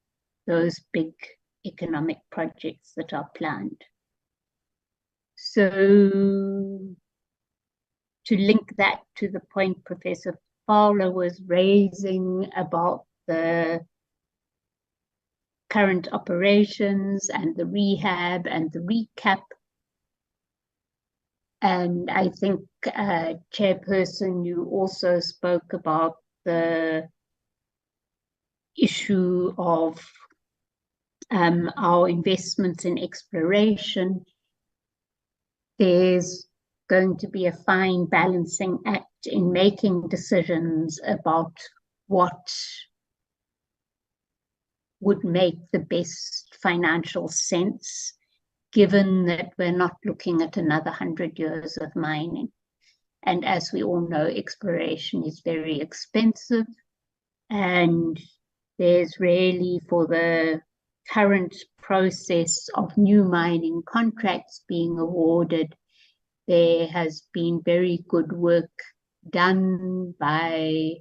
those big economic projects that are planned. So to link that to the point Professor Fowler was raising about the current operations and the rehab and the recap, and I think, Chairperson, you also spoke about the issue of our investments in exploration. There's going to be a fine balancing act in making decisions about what would make the best financial sense. given that we're not looking at another 100 years of mining. And as we all know, exploration is very expensive, and there's really, for the current process of new mining contracts being awarded, there has been very good work done by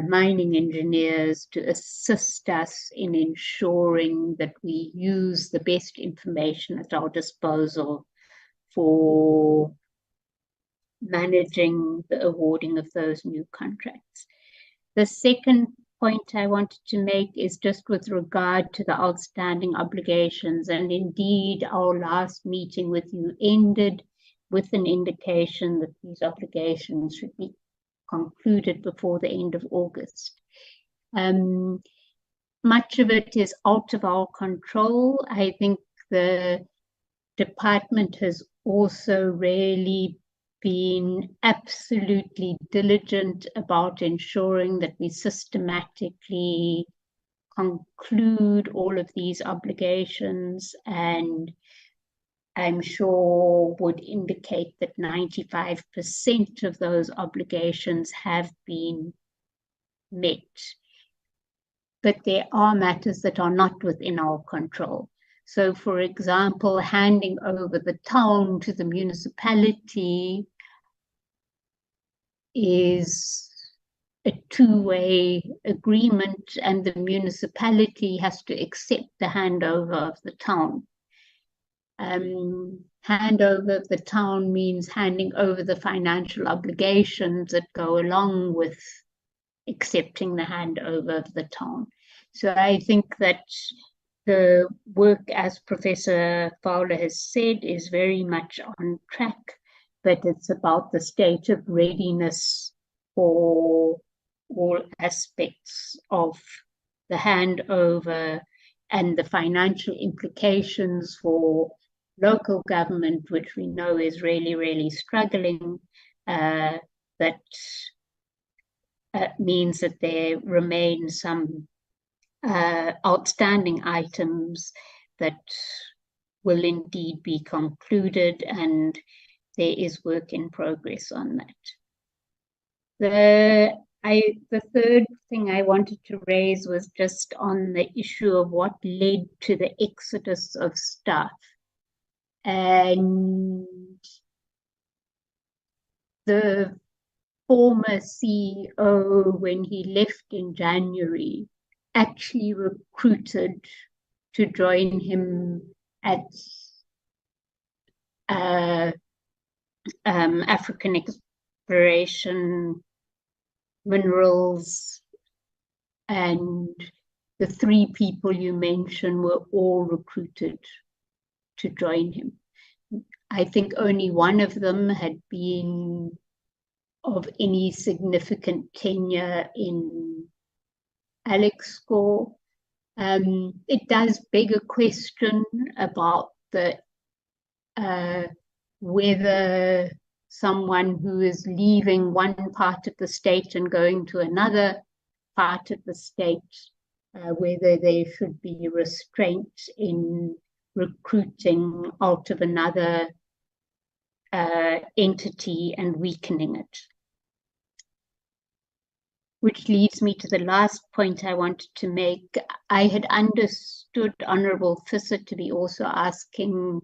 mining engineers to assist us in ensuring that we use the best information at our disposal for managing the awarding of those new contracts. The second point I wanted to make is just with regard to the outstanding obligations, and indeed our last meeting with you ended with an indication that these obligations should be concluded before the end of August. Much of it is out of our control. I think the department has also really been absolutely diligent about ensuring that we systematically conclude all of these obligations, and I'm sure would indicate that 95% of those obligations have been met. But there are matters that are not within our control. So, for example, handing over the town to the municipality is a two-way agreement, and the municipality has to accept the handover of the town. Handover of the town means handing over the financial obligations that go along with accepting the handover of the town. So I think that the work, as Professor Fowler has said, is very much on track, but it's about the state of readiness for all aspects of the handover and the financial implications for local government, which we know is really, really struggling. That means that there remain some outstanding items that will indeed be concluded, and there is work in progress on that. The third thing I wanted to raise was just on the issue of what led to the exodus of staff. And the former CEO, when he left in January, actually recruited to join him at African Exploration Minerals, and the three people you mentioned were all recruited to join him. I think only one of them had been of any significant tenure in Alexkor. It does beg a question about the whether someone who is leaving one part of the state and going to another part of the state, whether there should be restraint in recruiting out of another entity and weakening it. Which leads me to the last point I wanted to make. I had understood Honourable Visser to be also asking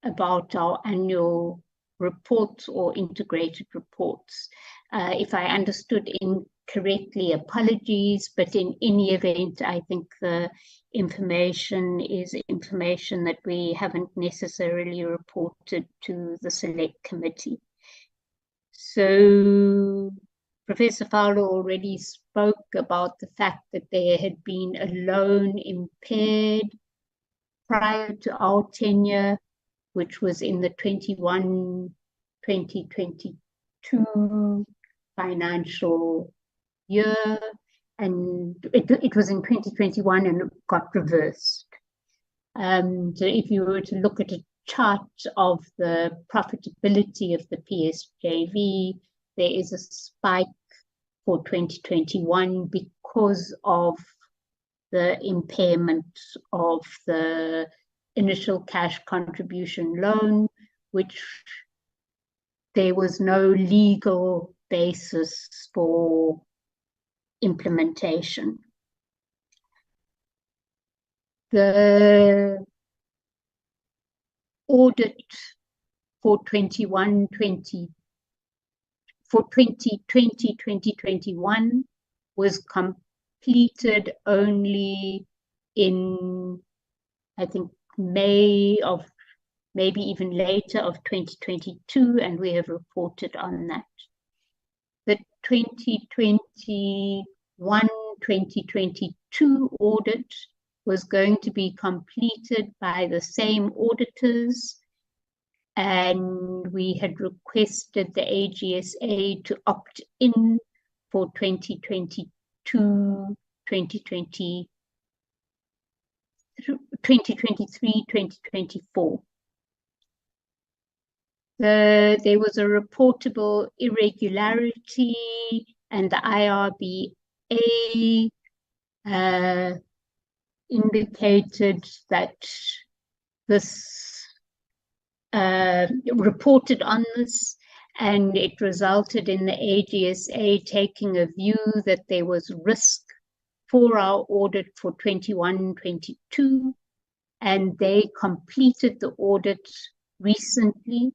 about our annual reports or integrated reports. If I understood incorrectly, apologies, but in any event, I think the information is information that we haven't necessarily reported to the Select Committee. So Professor Fowler already spoke about the fact that there had been a loan impaired prior to our tenure, which was in the 2021-2022 financial year, and it was in 2021 and it got reversed. So if you were to look at a chart of the profitability of the PSJV, there is a spike for 2021 because of the impairment of the initial cash contribution loan, which there was no legal basis for implementation. The audit for 2020-2021 was completed only in, I think, May of, maybe even later, of 2022, and we have reported on that. The 2021-2022 audit was going to be completed by the same auditors, and we had requested the AGSA to opt in for 2023-2024. There was a reportable irregularity, and the IRBA indicated that this reported on this, and it resulted in the AGSA taking a view that there was risk for our audit for 21-22, and they completed the audit recently,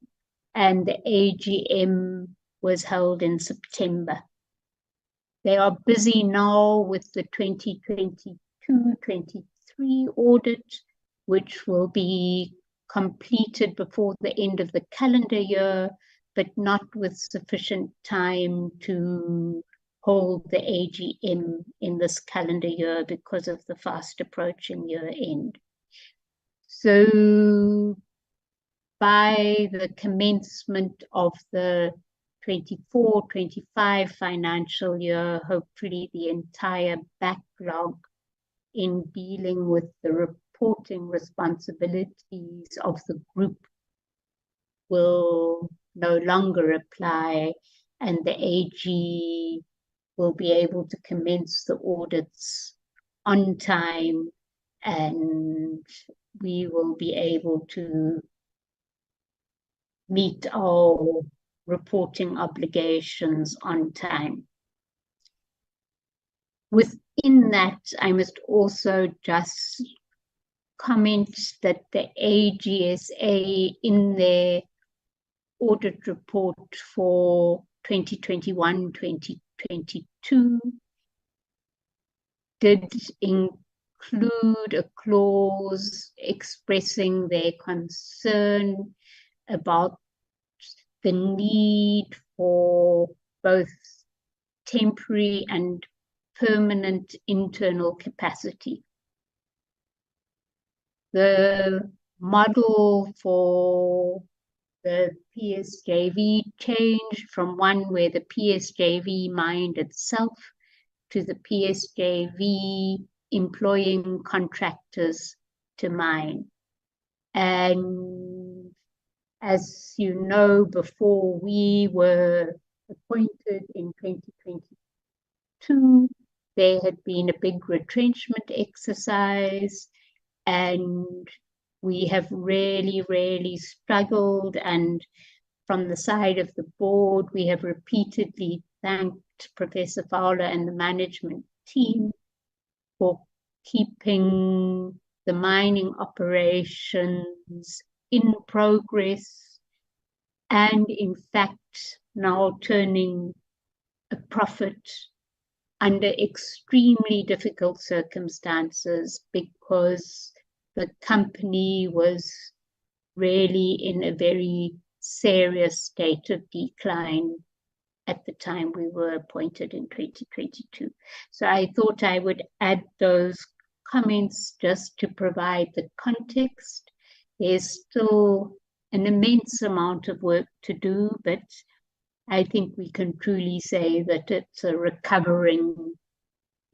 and the AGM was held in September. They are busy now with the 2022-23 audit, which will be completed before the end of the calendar year, but not with sufficient time to hold the AGM in this calendar year because of the fast approaching year end. So by the commencement of the 24-25 financial year, hopefully the entire backlog in dealing with the reporting responsibilities of the group will no longer apply, and the AG will be able to commence the audits on time, and we will be able to meet our reporting obligations on time. Within that, I must also just comment that the AGSA in their audit report for 2021-2022 did include a clause expressing their concern about the need for both temporary and permanent internal capacity. The model for the PSJV changed from one where the PSJV mined itself to the PSJV employing contractors to mine. And as you know, before we were appointed in 2022, there had been a big retrenchment exercise, and we have really struggled, and from the side of the board, we have repeatedly thanked Professor Fowler and the management team for keeping the mining operations in progress, and in fact now turning a profit under extremely difficult circumstances, because the company was really in a very serious state of decline at the time we were appointed in 2022. So I thought I would add those comments just to provide the context. There's still an immense amount of work to do, but I think we can truly say that it's a recovering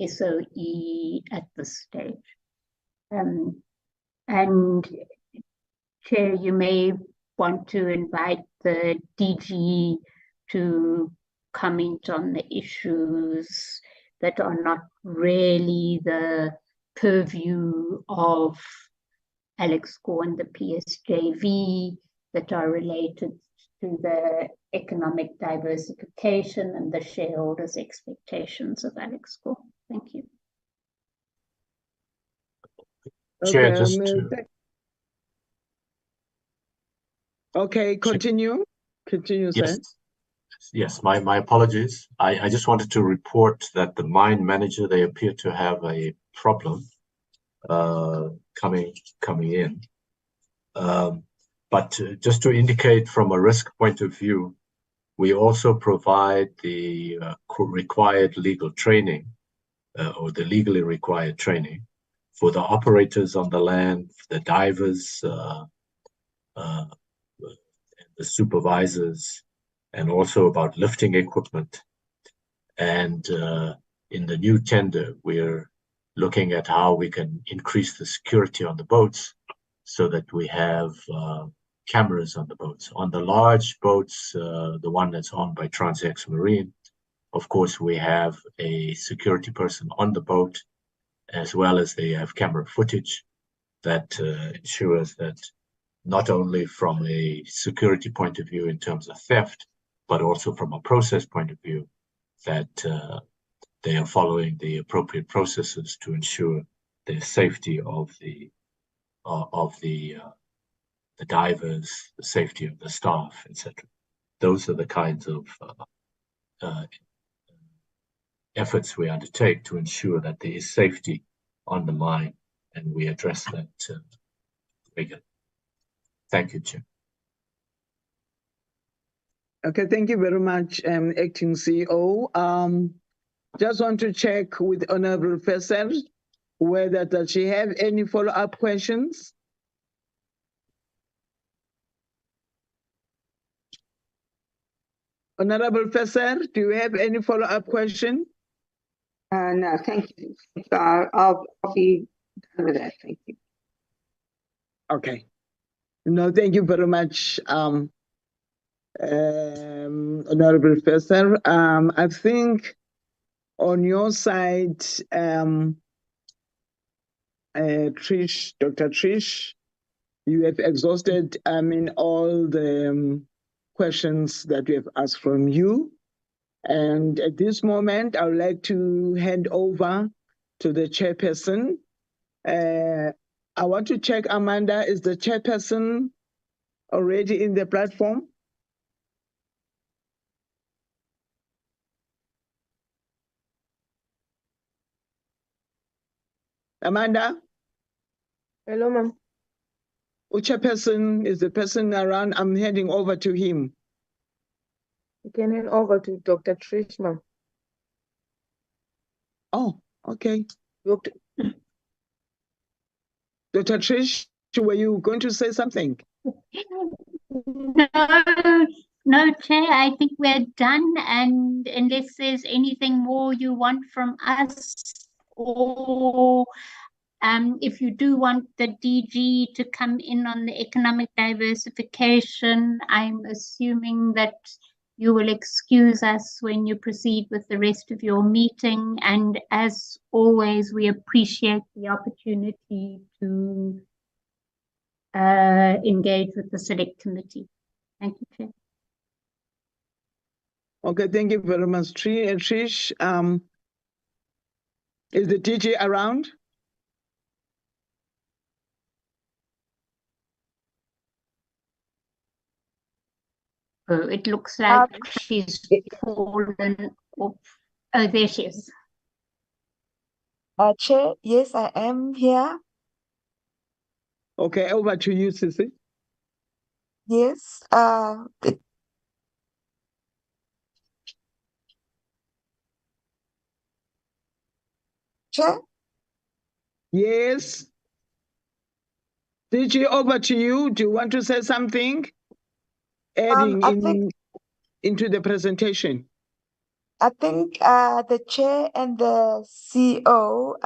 SOE at this stage. And Chair, you may want to invite the DG to comment on the issues that are not really the purview of Alexkor and the PSJV that are related to the economic diversification and the shareholders' expectations of Alexkor. Thank you. Chair, Okay, continue. Continue, sir. Yes, my apologies. I just wanted to report that the mine manager, they appear to have a problem coming in. But just to indicate from a risk point of view, we also provide the required legal training or the legally required training for the operators on the land, the divers, the supervisors, and also about lifting equipment. And in the new tender, we're looking at how we can increase the security on the boats so that we have cameras on the boats. On the large boats, the one that's owned by Transex Marine, of course, we have a security person on the boat, as well as they have camera footage that ensures that not only from a security point of view in terms of theft, but also from a process point of view, that they are following the appropriate processes to ensure the safety of the divers, the safety of the staff, etc. Those are the kinds of efforts we undertake to ensure that there is safety on the mine, and we address that regularly. Thank you, Chair. Okay, thank you very much, Acting CEO. Just want to check with Honorable Professor whether does she have any follow-up questions? Honorable Professor, do you have any follow-up question? No, thank you. I'll be done with that. Thank you. Okay. No, thank you very much, Honorable Professor. I think on your side, Dr. Trish, you have exhausted, all the questions that we have asked from you. And at this moment, I would like to hand over to the chairperson. I want to check, Amanda, is the chairperson already in the platform? Amanda? Hello, ma'am. Which chairperson is the person around? I'm handing over to him. You can hand over to Dr. Trish, ma'am. Oh, okay. Dr. Dr. Trish, were you going to say something? No, Chair, I think we're done. And unless there's anything more you want from us, or if you do want the DG to come in on the economic diversification, I'm assuming that you will excuse us when you proceed with the rest of your meeting. And as always, we appreciate the opportunity to engage with the Select Committee. Thank you, Chair. Okay, thank you very much, Trish. Is the DG around? Oh, it looks like she's fallen off. Oh, there she is. Chair, yes, I am here. Okay, over to you, Sissy. Yes, Chair? Yes. DG, over to you. Do you want to say something? Adding into the presentation. I think the chair and the CEO,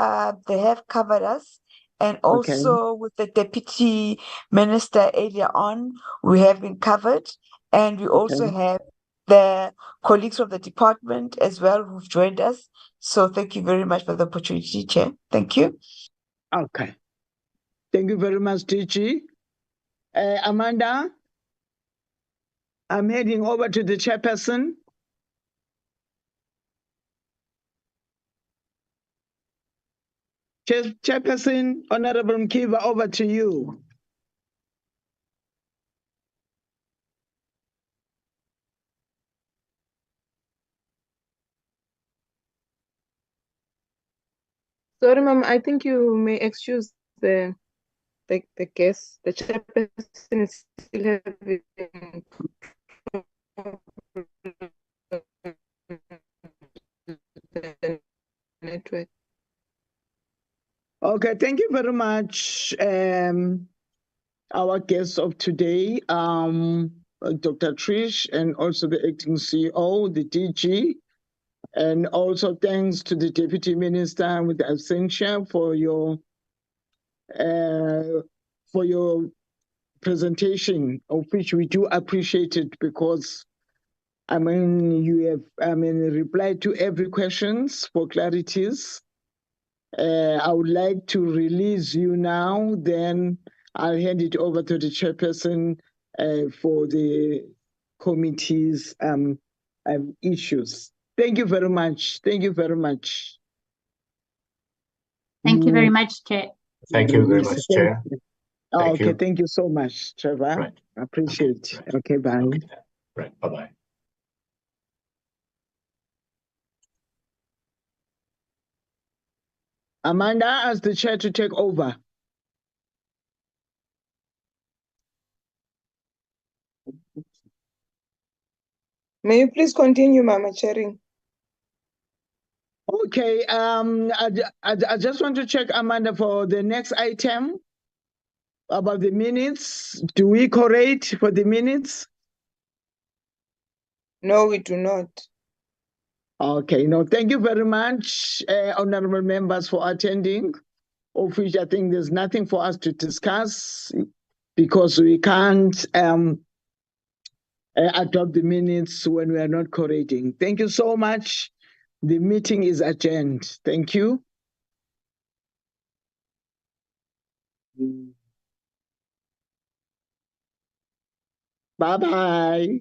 they have covered us. And also with the deputy minister earlier on, we have been covered. And we also have the colleagues from the department as well who've joined us. So thank you very much for the opportunity, Chair. Thank you. Okay. Thank you very much, DG. Amanda, I'm heading over to the chairperson. Chairperson, Honorable Mkiva, over to you. Sorry, Ma'am, I think you may excuse the guest. The chairperson is still having the network. Okay, thank you very much. Our guests of today, Dr. Trish, and also the acting CEO, the DG, and also thanks to the Deputy Minister with Absentia for your presentation, of which we do appreciate it, because I mean you have replied to every questions for clarities. I would like to release you now, then I'll hand it over to the chairperson for the committee's issues. Thank you very much. Thank you very much. Thank you very much, Chair. Thank you very much, Chair. Thank Okay, you. thank you so much, Trevor. Right. Appreciate it. Okay, bye. Okay. Right, bye-bye. Amanda, ask the chair to take over. May you please continue, Mama Chairing? Okay, I just want to check, Amanda, for the next item about the minutes. Do we correct for the minutes? No, we do not. Okay, no, thank you very much, honorable members, for attending, of which I think there's nothing for us to discuss because we can't adopt the minutes when we are not correcting. Thank you so much. The meeting is adjourned. Thank you. Bye-bye.